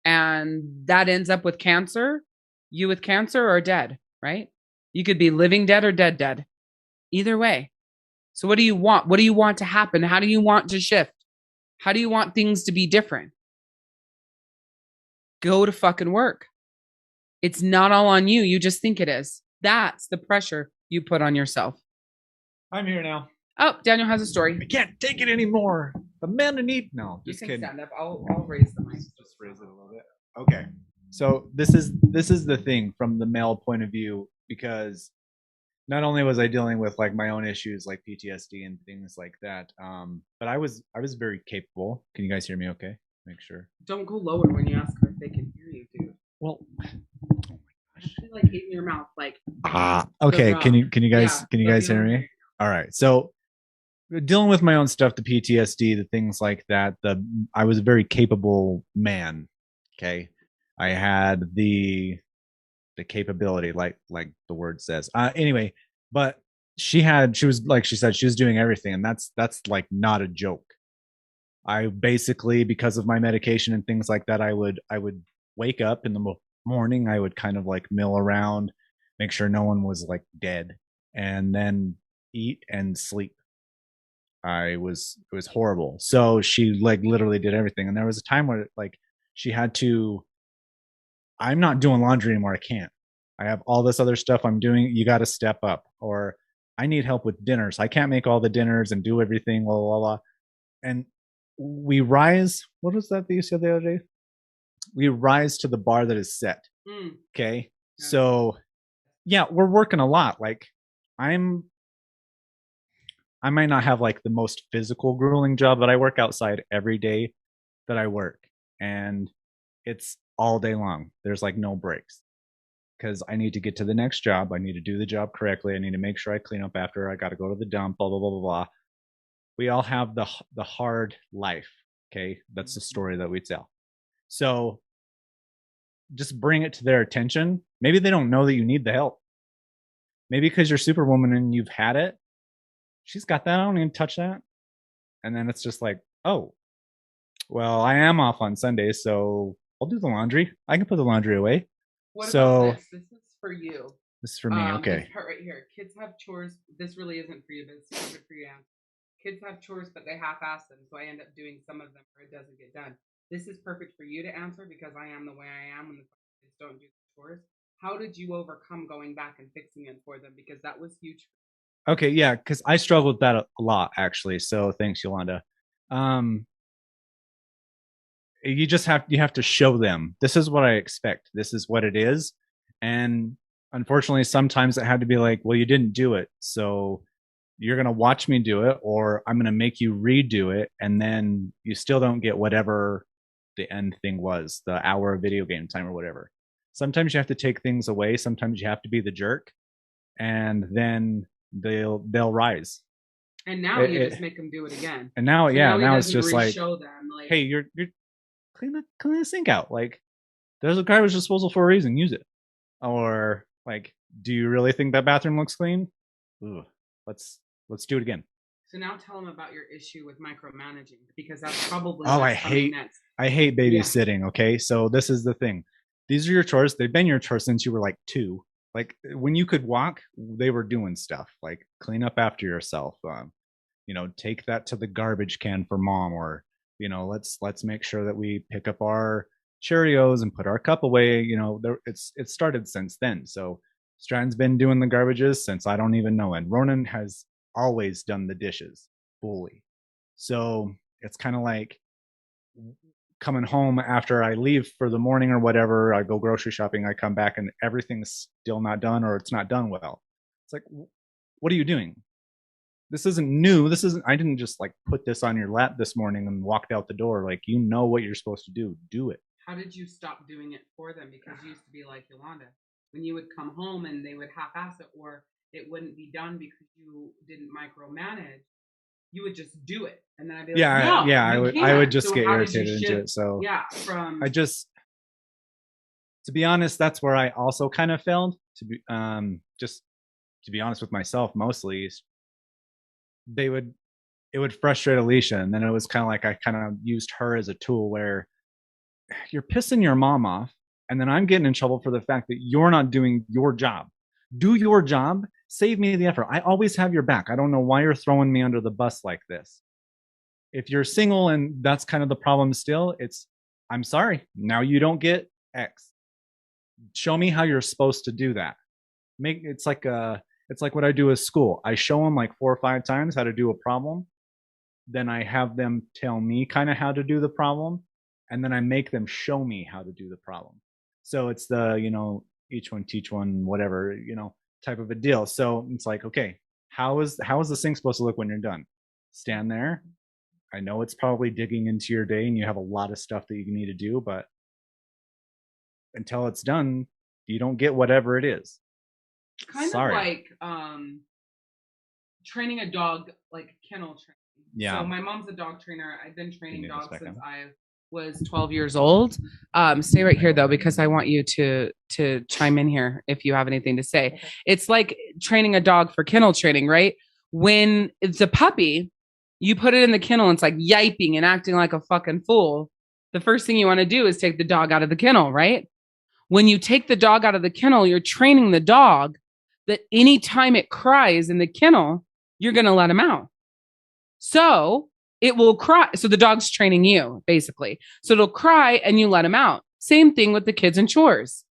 And that ends up with cancer. You with cancer or dead, right? You could be living dead or dead dead. Either way. So what do you want? What do you want to happen? How do you want to shift? How do you want things to be different? Go to fucking work. It's not all on you. You just think it is. That's the pressure you put on yourself. I'm here now. Oh, Daniel has a story. I can't take it anymore. The men in need. No, You just can kidding. stand up. I'll raise the mic. Just raise it a little bit. Okay. So this is the thing from the male point of view, because not only was I dealing with like my own issues like PTSD and things like that, but I was very capable. Can you guys hear me? Okay, make sure. Don't go lower when you ask them if they can hear you, dude. Well, I feel like in your mouth, like okay. Can you guys Yeah, hear me? All right. So dealing with my own stuff, the PTSD, the things like that, I was a very capable man. Okay. I had the capability, like the word says. Anyway, but she was, like she said, she was doing everything, and that's like not a joke. I basically, because of my medication and things like that, I would wake up in the morning, I would kind of like mill around, make sure no one was like dead, and then eat and sleep. It was horrible. So she like literally did everything, and there was a time where like she had to. I'm not doing laundry anymore. I can't. I have all this other stuff I'm doing. You got to step up. Or I need help with dinners. I can't make all the dinners and do everything. Blah blah blah. And we rise. What was that you said the other day? We rise to the bar that is set. Okay. Yeah. So yeah, we're working a lot. Like I might not have like the most physical grueling job, but I work outside every day that I work, and it's all day long. There's like no breaks, because I need to get to the next job. I need to do the job correctly. I need to make sure I clean up after. I got to go to the dump. Blah blah blah blah blah. We all have the hard life. Okay, that's the story that we tell. So just bring it to their attention. Maybe they don't know that you need the help. Maybe because you're Superwoman and you've had it. She's got that. I don't even touch that. And then it's just like, oh, well, I am off on Sundays, so I'll do the laundry. I can put the laundry away. What about this? This is for you. This is for me. Okay. This part right here. Kids have chores. This really isn't for you, but it's super for you. Kids have chores, but they half-ass them, so I end up doing some of them where it doesn't get done. This is perfect for you to answer because I am the way I am when the kids don't do the chores. How did you overcome going back and fixing it for them? Because that was huge. Okay, yeah, because I struggled with that a lot actually. So thanks, Yolanda. You have to show them, this is what I expect. This is what it is. And unfortunately, sometimes it had to be like, well, you didn't do it, so you're going to watch me do it, or I'm going to make you redo it. And then you still don't get whatever the end thing was, the hour of video game time or whatever. Sometimes you have to take things away. Sometimes you have to be the jerk, and then they'll rise. And now you just make them do it again. And now, so yeah, now it's just like, them, like, hey, you're clean the sink out. Like, there's a garbage disposal for a reason. Use it. Or like, do you really think that bathroom looks clean? Ooh, let's do it again. So now tell them about your issue with micromanaging, because that's probably I hate babysitting. Yeah. Okay, so this is the thing. These are your chores. They've been your chores since you were like 2. Like when you could walk, they were doing stuff like clean up after yourself. Take that to the garbage can for mom, or let's make sure that we pick up our Cheerios and put our cup away. It started since then. So Stratton's been doing the garbages since I don't even know, and Ronan has always done the dishes fully. So it's kind of like coming home after I leave for the morning or whatever, I go grocery shopping, I come back and everything's still not done, or it's not done well. It's like, what are you doing? This isn't new. I didn't just like put this on your lap this morning and walked out the door. Like, what you're supposed to do. Do it. How did you stop doing it for them? Because you used to be like Yolanda. When you would come home and they would half-ass it, or it wouldn't be done because you didn't micromanage, you would just do it. And then I'd be like, Yeah, no, yeah, you I can't. would just So get how did you irritated into shift? it. So Yeah, from I just, to be honest, that's where I also kind of failed. To be just to be honest with myself, mostly they would it would frustrate Alicia, and then it was kind of like I kind of used her as a tool where you're pissing your mom off, and then I'm getting in trouble for the fact that you're not doing your job. Do your job. Save me the effort. I always have your back. I don't know why you're throwing me under the bus like this. If you're single and that's kind of the problem still, it's I'm sorry. Now you don't get X. Show me how you're supposed to do that. Make it's like what I do at school. I show them like 4 or 5 times how to do a problem. Then I have them tell me kind of how to do the problem, and then I make them show me how to do the problem. So it's the, each one teach one, whatever, type of a deal. So it's like, okay, how is this thing supposed to look when you're done? Stand there. I know it's probably digging into your day and you have a lot of stuff that you need to do, but until it's done, you don't get whatever it is. kind Sorry. of like training a dog, like kennel training. Yeah. So my mom's a dog trainer. I've been training need this dogs back since on? I was 12 years old. Stay right here though, because I want you to chime in here if you have anything to say. Okay. It's like training a dog for kennel training, right? When it's a puppy, you put it in the kennel and it's like yiping and acting like a fucking fool. The first thing you want to do is take the dog out of the kennel, right? When you take the dog out of the kennel, you're training the dog that anytime it cries in the kennel, you're going to let him out. So it will cry. So the dog's training you, basically. So it'll cry and you let him out. Same thing with the kids and chores.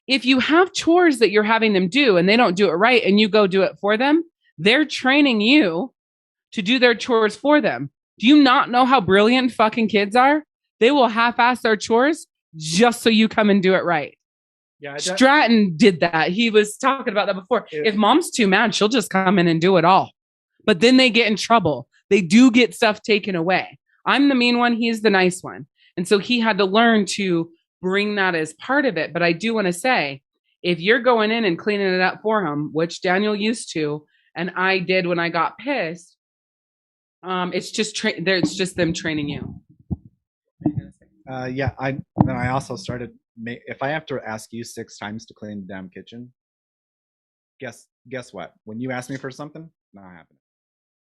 If you have chores that you're having them do and they don't do it right and you go do it for them, they're training you to do their chores for them. Do you not know how brilliant fucking kids are? They will half-ass their chores just so you come and do it right. Yeah, Stratton did that. He was talking about that before. Yeah. If mom's too mad, she'll just come in and do it all. But then they get in trouble. They do get stuff taken away. I'm the mean one. He's the nice one. And so he had to learn to bring that as part of it. But I do want to say, if you're going in and cleaning it up for him, which Daniel used to, and I did when I got pissed, it's just them training you. Yeah, I also started. If I have to ask you 6 times to clean the damn kitchen, guess what? When you ask me for something, not happening.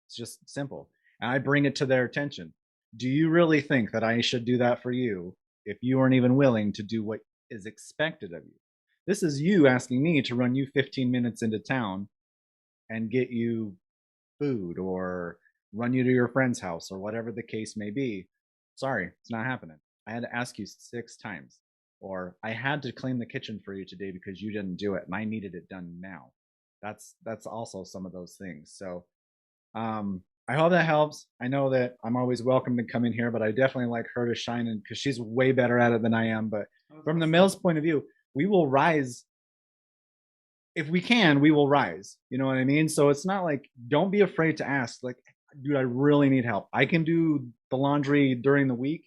It's just simple, and I bring it to their attention. Do you really think that I should do that for you if you aren't even willing to do what is expected of you? This is you asking me to run you 15 minutes into town and get you food or run you to your friend's house or whatever the case may be. Sorry, it's not happening. I had to ask you 6 times. Or I had to clean the kitchen for you today because you didn't do it and I needed it done now. That's also some of those things. So I hope that helps. I know that I'm always welcome to come in here, but I definitely like her to shine in because she's way better at it than I am. But from the male's point of view, we will rise. If we can, we will rise. You know what I mean? So it's not like, don't be afraid to ask, like, dude, I really need help. I can do the laundry during the week,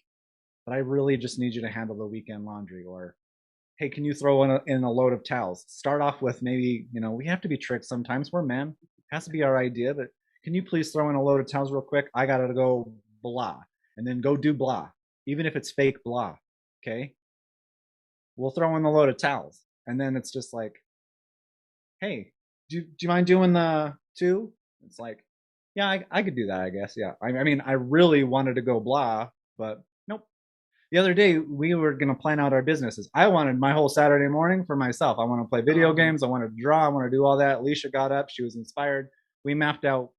but I really just need you to handle the weekend laundry. Or, hey, can you throw in a load of towels? Start off with maybe, we have to be tricked sometimes. We're men. It has to be our idea, but can you please throw in a load of towels real quick? I got to go blah. And then go do blah, even if it's fake blah. Okay? We'll throw in a load of towels. And then it's just like, hey, do you mind doing the 2? It's like, yeah, I could do that, I guess. Yeah. I mean, I really wanted to go blah, but nope. The other day, we were going to plan out our businesses. I wanted my whole Saturday morning for myself. I want to play video games. I want to draw. I want to do all that. Alicia got up. She was inspired. We mapped out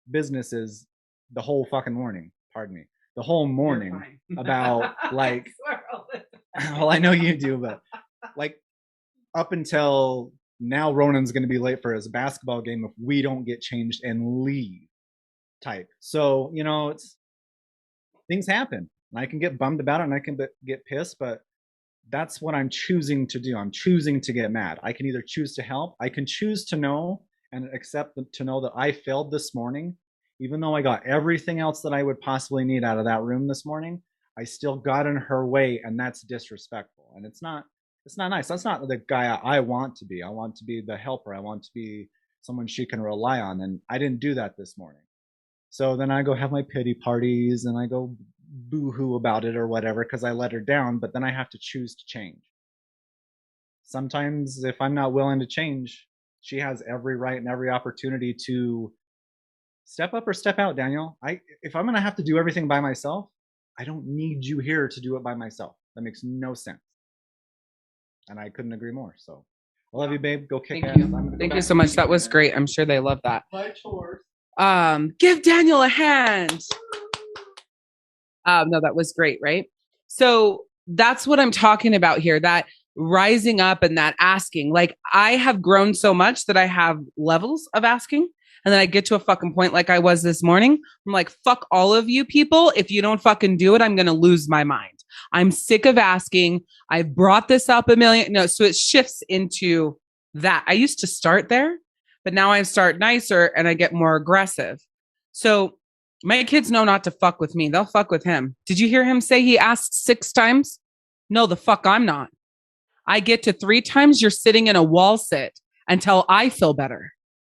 businesses the whole fucking morning. Pardon me. The whole morning about like, well, I know you do, but like up until now, Ronan's going to be late for his basketball game if we don't get changed and leave type. So, it's things happen. And I can get bummed about it and I can get pissed, but that's what I'm choosing to do. I'm choosing to get mad. I can either choose to help. I can choose to know and accept to know that I failed this morning. Even though I got everything else that I would possibly need out of that room this morning, I still got in her way, and that's disrespectful. And it's not nice. That's not the guy I want to be. I want to be the helper. I want to be someone she can rely on. And I didn't do that this morning. So then I go have my pity parties and I go boo-hoo about it or whatever because I let her down, but then I have to choose to change. Sometimes if I'm not willing to change, she has every right and every opportunity to step up or step out, Daniel. If I'm going to have to do everything by myself, I don't need you here to do it by myself. That makes no sense. And I couldn't agree more. So I love you, babe. Go kick ass. Thank you so much. That was great. I'm sure they love that. My chores. Give Daniel a hand. No, that was great, right? So that's what I'm talking about here, that rising up and that asking. Like, I have grown so much that I have levels of asking. And then I get to a fucking point like I was this morning. I'm like, fuck all of you people. If you don't fucking do it, I'm going to lose my mind. I'm sick of asking. I brought this up a million. No, so it shifts into that. I used to start there, but now I start nicer and I get more aggressive. So my kids know not to fuck with me. They'll fuck with him. Did you hear him say he asked 6 times? No, the fuck I'm not. I get to 3 times, you're sitting in a wall sit until I feel better.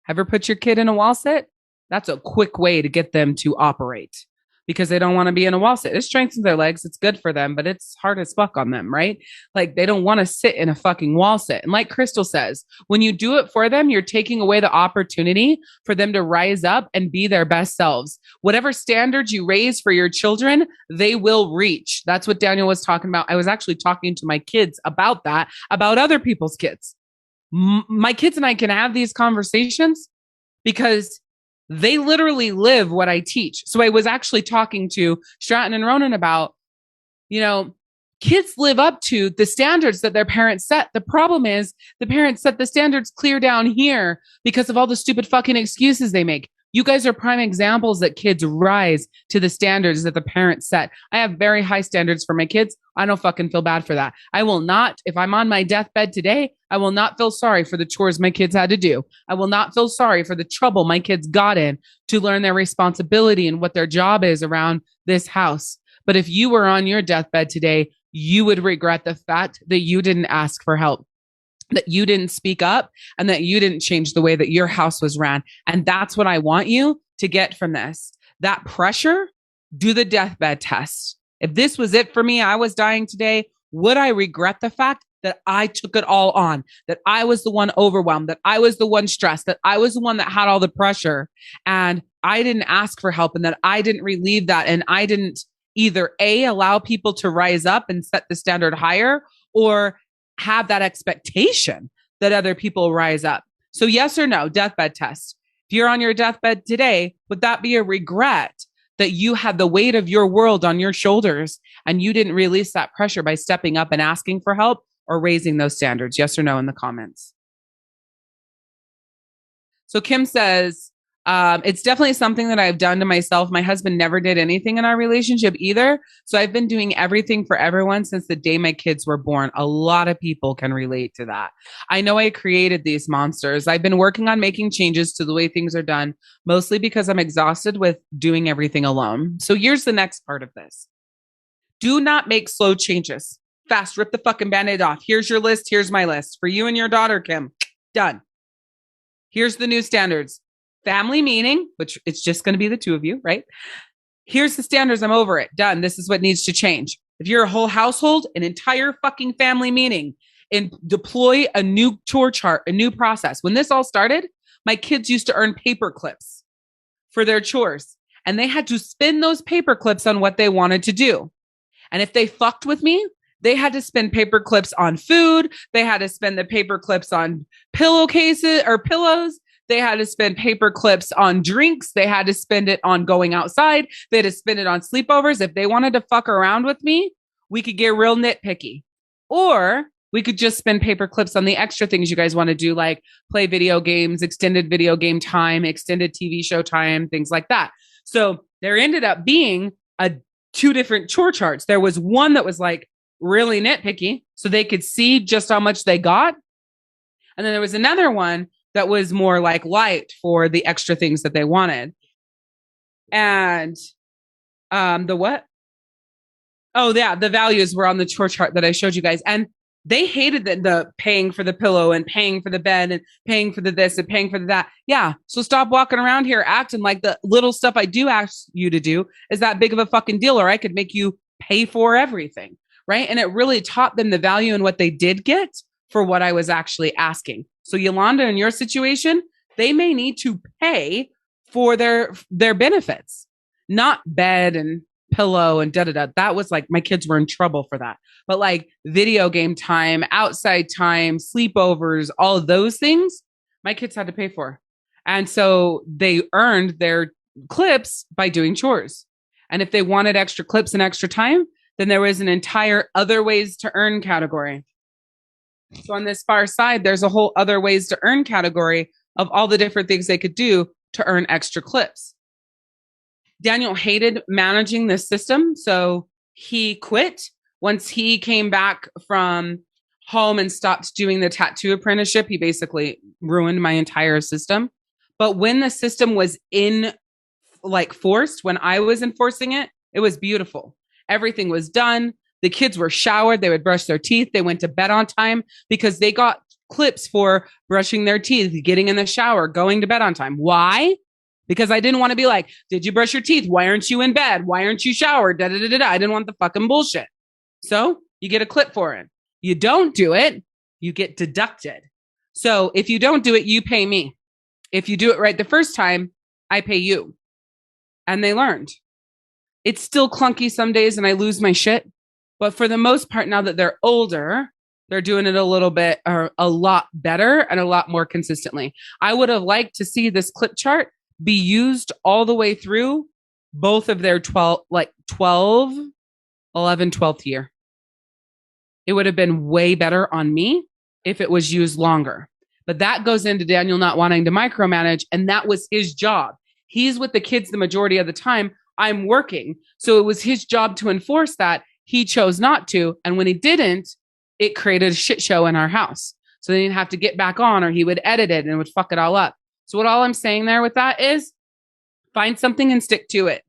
Ever put your kid in a wall sit? That's a quick way to get them to operate because they don't want to be in a wall sit. It strengthens their legs. It's good for them, but it's hard as fuck on them, right? Like, they don't want to sit in a fucking wall sit. And like Crystal says, when you do it for them, you're taking away the opportunity for them to rise up and be their best selves. Whatever standards you raise for your children, they will reach. That's what Daniel was talking about. I was actually talking to my kids about that, about other people's kids. My kids and I can have these conversations because they literally live what I teach. So I was actually talking to Stratton and Ronan about, kids live up to the standards that their parents set. The problem is the parents set the standards clear down here because of all the stupid fucking excuses they make. You guys are prime examples that kids rise to the standards that the parents set. I have very high standards for my kids. I don't fucking feel bad for that. I will not, if I'm on my deathbed today, I will not feel sorry for the chores my kids had to do. I will not feel sorry for the trouble my kids got in to learn their responsibility and what their job is around this house. But if you were on your deathbed today, you would regret the fact that you didn't ask for help, that you didn't speak up, and that you didn't change the way that your house was ran. And that's what I want you to get from this. That pressure, do the deathbed test. If this was it for me, I was dying today, would I regret the fact that I took it all on, that I was the one overwhelmed, that I was the one stressed, that I was the one that had all the pressure, and I didn't ask for help, and that I didn't relieve that, and I didn't either allow people to rise up and set the standard higher, or have that expectation that other people rise up. So yes or no, deathbed test. If you're on your deathbed today, would that be a regret that you had the weight of your world on your shoulders and you didn't release that pressure by stepping up and asking for help or raising those standards? Yes or no in the comments. So Kim says, it's definitely something that I've done to myself. My husband never did anything in our relationship either. So I've been doing everything for everyone since the day my kids were born. A lot of people can relate to that. I know I created these monsters. I've been working on making changes to the way things are done, mostly because I'm exhausted with doing everything alone. So here's the next part of this. Do not make slow changes. Fast, rip the fucking Band-Aid off. Here's your list. Here's my list. For you and your daughter, Kim. Done. Here's the new standards. Family meeting, which it's just going to be the 2 of you, right? Here's the standards. I'm over it. Done. This is what needs to change. If you're a whole household, an entire fucking family meeting, and deploy a new chore chart, a new process. When this all started, my kids used to earn paper clips for their chores, and they had to spin those paper clips on what they wanted to do. And if they fucked with me, they had to spend paper clips on food. They had to spend the paper clips on pillowcases or pillows. They had to spend paper clips on drinks. They had to spend it on going outside. They had to spend it on sleepovers. If they wanted to fuck around with me, we could get real nitpicky. Or we could just spend paper clips on the extra things you guys want to do, like play video games, extended video game time, extended TV show time, things like that. So there ended up being 2 different chore charts. There was one that was like really nitpicky, so they could see just how much they got. And then there was another one that was more like light for the extra things that they wanted. And the what? Oh, yeah, the values were on the chore chart that I showed you guys. And They hated the paying for the pillow and paying for the bed and paying for the this and paying for the that. Yeah. So stop walking around here acting like the little stuff I do ask you to do is that big of a fucking deal, or I could make you pay for everything. Right. And it really taught them the value in what they did get for what I was actually asking. So Yolanda, in your situation, they may need to pay for their benefits, not bed and pillow and da da da. That was like my kids were in trouble for that. But like video game time, outside time, sleepovers, all of those things, my kids had to pay for. And so they earned their clips by doing chores. And if they wanted extra clips and extra time, then there was an entire other ways to earn category. So on this far side, there's a whole other ways to earn category of all the different things they could do to earn extra clips. Daniel hated managing this system, so he quit once he came back from home and stopped doing the tattoo apprenticeship. He basically ruined my entire system. But when the system was forced, when I was enforcing it, it was beautiful. Everything was done. The kids were showered. They would brush their teeth. They went to bed on time because they got clips for brushing their teeth, getting in the shower, going to bed on time. Why? Because I didn't want to be like, did you brush your teeth? Why aren't you in bed? Why aren't you showered? Da, da, da, da, da. I didn't want the fucking bullshit. So you get a clip for it. You don't do it, you get deducted. So if you don't do it, you pay me. If you do it right the first time, I pay you. And they learned. It's still clunky some days and I lose my shit. But for the most part, now that they're older, they're doing it a little bit or a lot better and a lot more consistently. I would have liked to see this clip chart be used all the way through both of their 11, 12th year. It would have been way better on me if it was used longer. But that goes into Daniel not wanting to micromanage, and that was his job. He's with the kids the majority of the time. I'm working. So it was his job to enforce that. He chose not to. And when he didn't, it created a shit show in our house. So then he'd have to get back on, or he would edit it and it would fuck it all up. So what all I'm saying there with that is find something and stick to it.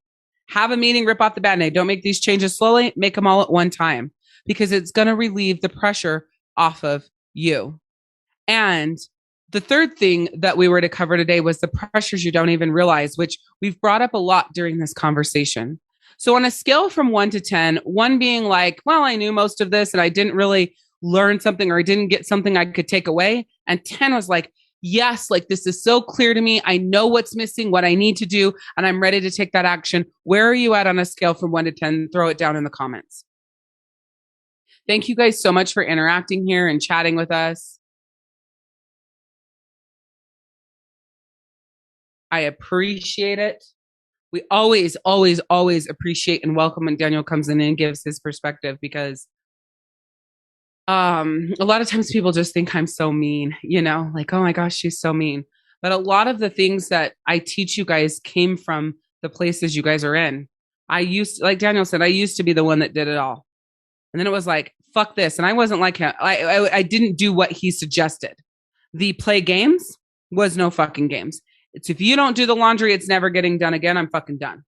Have a meeting, rip off the Band-Aid. Don't make these changes slowly. Make them all at one time because it's going to relieve the pressure off of you. And the third thing that we were to cover today was the pressures you don't even realize, which we've brought up a lot during this conversation. So on a scale from 1 to 10, 1 being like, well, I knew most of this and I didn't really learn something or I didn't get something I could take away. And 10 was like, yes, like this is so clear to me. I know what's missing, what I need to do, and I'm ready to take that action. Where are you at on a scale from 1 to 10? Throw it down in the comments. Thank you guys so much for interacting here and chatting with us. I appreciate it. We always, always, always appreciate and welcome when Daniel comes in and gives his perspective because a lot of times people just think I'm so mean, like, oh my gosh, she's so mean. But a lot of the things that I teach you guys came from the places you guys are in. Like Daniel said, I used to be the one that did it all. And then it was like, fuck this. And I wasn't like him. I didn't do what he suggested. The play games was no fucking games. It's if you don't do the laundry, it's never getting done again. I'm fucking done.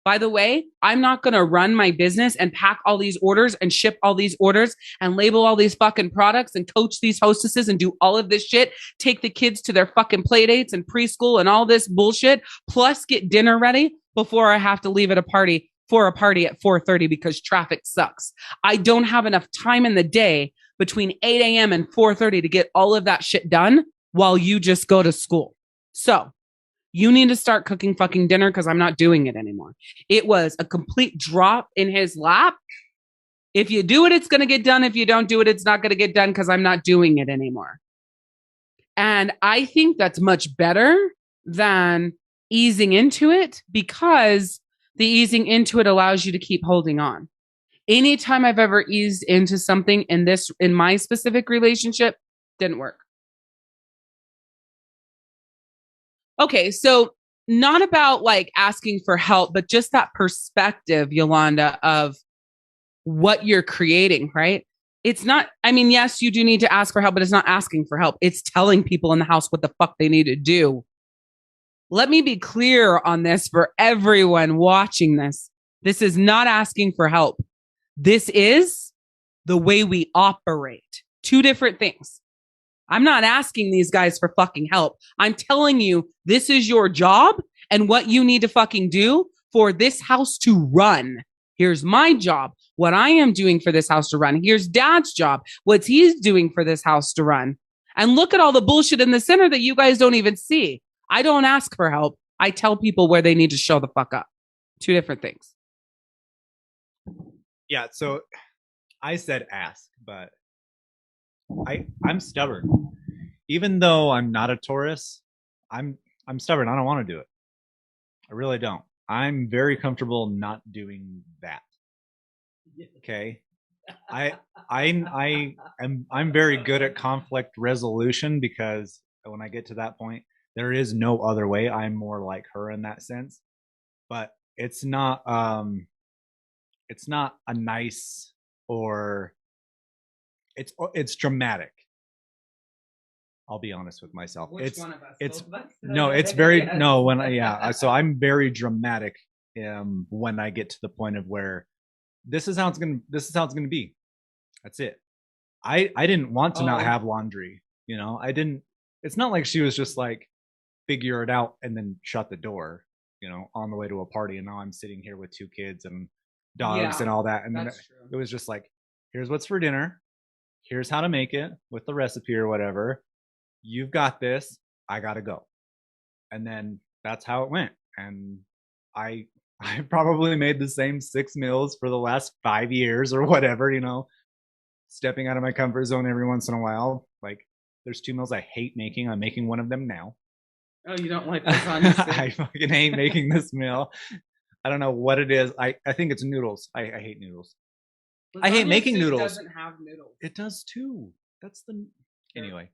By the way, I'm not going to run my business and pack all these orders and ship all these orders and label all these fucking products and coach these hostesses and do all of this shit, take the kids to their fucking play dates and preschool and all this bullshit, plus get dinner ready before I have to leave at a party at 4:30 because traffic sucks. I don't have enough time in the day between 8 a.m. and 4:30 to get all of that shit done while you just go to school. So you need to start cooking fucking dinner because I'm not doing it anymore. It was a complete drop in his lap. If you do it, it's going to get done. If you don't do it, it's not going to get done because I'm not doing it anymore. And I think that's much better than easing into it because the easing into it allows you to keep holding on. Anytime I've ever eased into something in my specific relationship, didn't work. Okay, so not about like asking for help, but just that perspective, Yolanda, of what you're creating, right? It's not, yes, you do need to ask for help, but it's not asking for help. It's telling people in the house what the fuck they need to do. Let me be clear on this for everyone watching this. This is not asking for help. This is the way we operate. Two different things. I'm not asking these guys for fucking help. I'm telling you, this is your job and what you need to fucking do for this house to run. Here's my job, what I am doing for this house to run. Here's Dad's job, what he's doing for this house to run. And look at all the bullshit in the center that you guys don't even see. I don't ask for help. I tell people where they need to show the fuck up. Two different things. Yeah, so I said ask, but I'm stubborn. Even though I'm not a Taurus, I'm stubborn. I don't want to do it. I really don't. I'm very comfortable not doing that. Okay. I'm very good at conflict resolution because when I get to that point, there is no other way. I'm more like her in that sense. But it's not a nice, or it's dramatic. I'll be honest with myself. Which one of us? It's Both of us? no, it's very no when so I'm very dramatic when I get to the point of where this is how it's gonna be. That's it. I didn't want to not have laundry, you know. I didn't. It's not like she was just like figure it out and then shut the door, you know, on the way to a party, and now I'm sitting here with 2 kids and dogs and all that, and then it was just like, here's what's for dinner, here's how to make it with the recipe or whatever. You've got this. I gotta go. And then that's how it went. And I probably made the same 6 meals for the last 5 years or whatever, you know, stepping out of my comfort zone every once in a while. Like, there's 2 meals I hate making. I'm making one of them now. Oh, you don't like lasagna? I fucking hate making this meal. I don't know what it is. I think it's noodles. I hate noodles. Lasagna I hate making noodles. Doesn't have noodles. It does too. That's the anyway.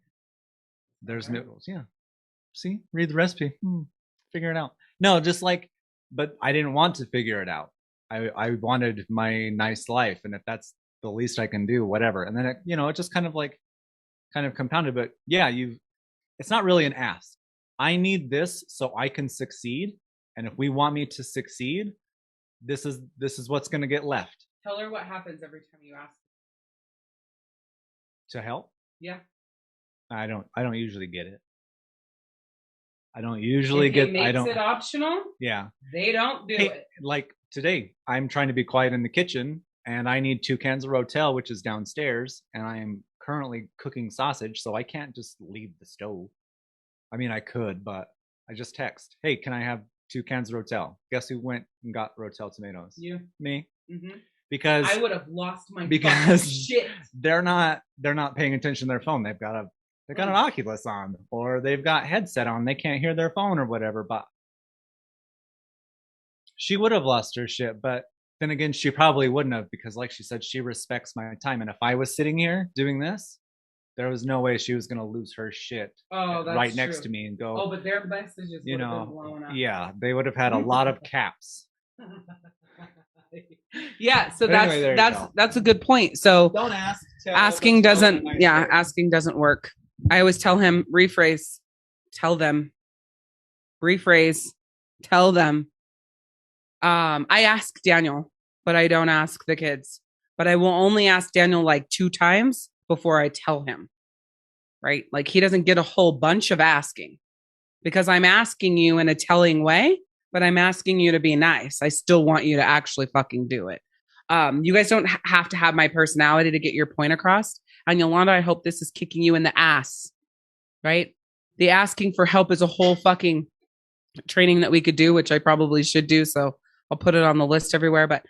There's noodles. Yeah. See, read the recipe. Figure it out. No, just like, but I didn't want to figure it out. I wanted my nice life, and if that's the least I can do, whatever. And then it, you know, it just kind of compounded. But yeah, it's not really an ask. I need this so I can succeed, and if we want me to succeed, this is what's going to get left. Tell her what happens every time you ask to help. Yeah. I don't usually get it. I don't usually get. I don't. Makes it optional. Yeah. They don't do it. Like today, I'm trying to be quiet in the kitchen, and I need 2 cans of Rotel, which is downstairs, and I am currently cooking sausage, so I can't just leave the stove. I mean, I could, but I just text, "Hey, can I have 2 cans of Rotel?" Guess who went and got Rotel tomatoes? You. Me. Mm-hmm. Because I would have lost my shit. They're not paying attention to their phone. They've got an Oculus on, or they've got headset on. They can't hear their phone or whatever. But she would have lost her shit. But then again, she probably wouldn't have, because like she said, she respects my time. And if I was sitting here doing this, there was no way she was going to lose her shit right next to me and go. Oh, but their messages would have been blown up. Yeah, they would have had a lot of caps. Yeah, so that's a good point. So don't ask. Asking doesn't work. I always tell him, rephrase, tell them, rephrase, tell them. I ask Daniel, but I don't ask the kids. But I will only ask Daniel like 2 times before I tell him, right? Like, he doesn't get a whole bunch of asking, because I'm asking you in a telling way, but I'm asking you to be nice. I still want you to actually fucking do it. You guys don't have to have my personality to get your point across. And Yolanda, I hope this is kicking you in the ass, right? The asking for help is a whole fucking training that we could do, which I probably should do. So I'll put it on the list everywhere,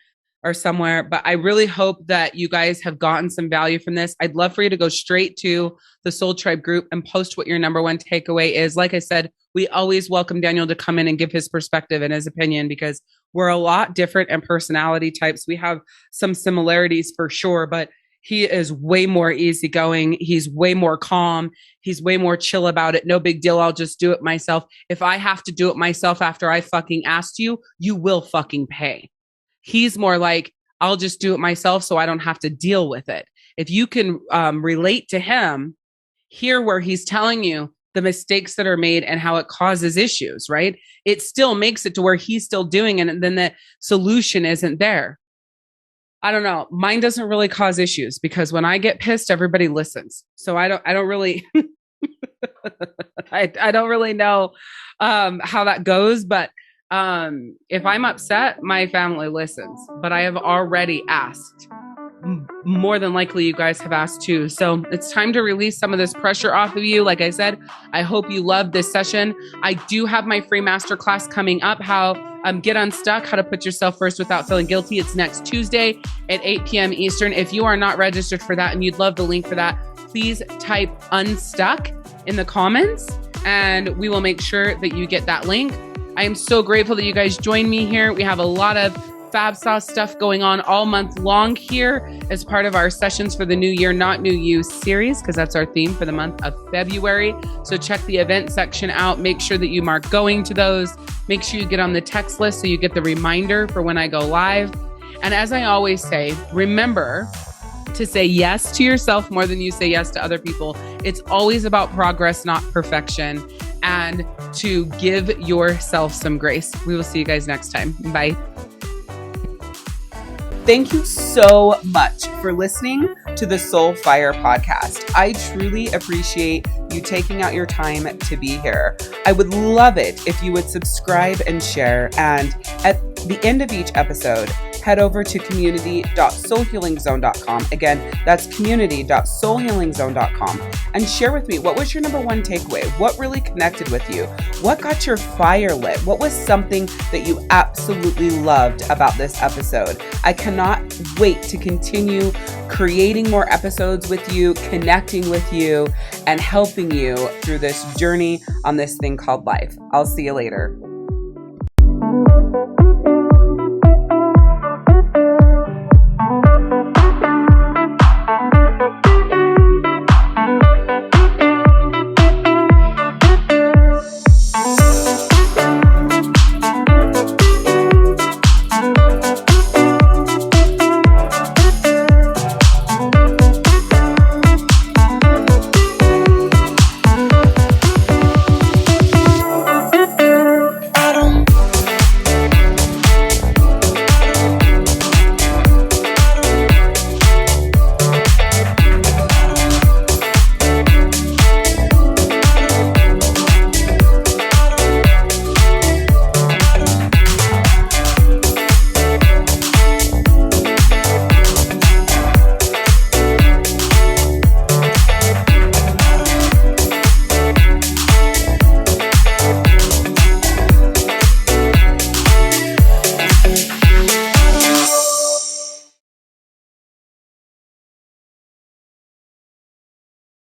or somewhere. But I really hope that you guys have gotten some value from this. I'd love for you to go straight to the Soul Tribe group and post what your number 1 takeaway is. Like I said, we always welcome Daniel to come in and give his perspective and his opinion, because we're a lot different in personality types. We have some similarities for sure, but he is way more easygoing. He's way more calm. He's way more chill about it. No big deal. I'll just do it myself. If I have to do it myself after I fucking asked you, you will fucking pay. He's more like, I'll just do it myself so I don't have to deal with it. If you can relate to him, hear where he's telling you the mistakes that are made and how it causes issues, right? It still makes it to where he's still doing it, and then the solution isn't there. I don't know. Mine doesn't really cause issues because when I get pissed, everybody listens. So I don't really, I don't really know how that goes, but if I'm upset, my family listens, but I have already asked. More than likely you guys have asked too. So it's time to release some of this pressure off of you. Like I said, I hope you loved this session. I do have my free masterclass coming up, how get unstuck, how to put yourself first without feeling guilty. It's next Tuesday at 8 p.m. Eastern. If you are not registered for that and you'd love the link for that, please type unstuck in the comments and we will make sure that you get that link. I am so grateful that you guys joined me here. We have a lot of Fab Sauce stuff going on all month long here as part of our Sessions for the New Year, Not New You series, because that's our theme for the month of February. So check the event section out. Make sure that you mark going to those. Make sure you get on the text list so you get the reminder for when I go live. And as I always say, remember to say yes to yourself more than you say yes to other people. It's always about progress, not perfection. And to give yourself some grace. We will see you guys next time. Bye. Thank you so much for listening to the Soul Fire podcast. I truly appreciate you taking out your time to be here. I would love it if you would subscribe and share. And at the end of each episode, head over to community.soulhealingzone.com. Again, that's community.soulhealingzone.com and share with me, what was your number one takeaway? What really connected with you? What got your fire lit? What was something that you absolutely loved about this episode? I cannot wait to continue creating more episodes with you, connecting with you, and helping you through this journey on this thing called life. I'll see you later.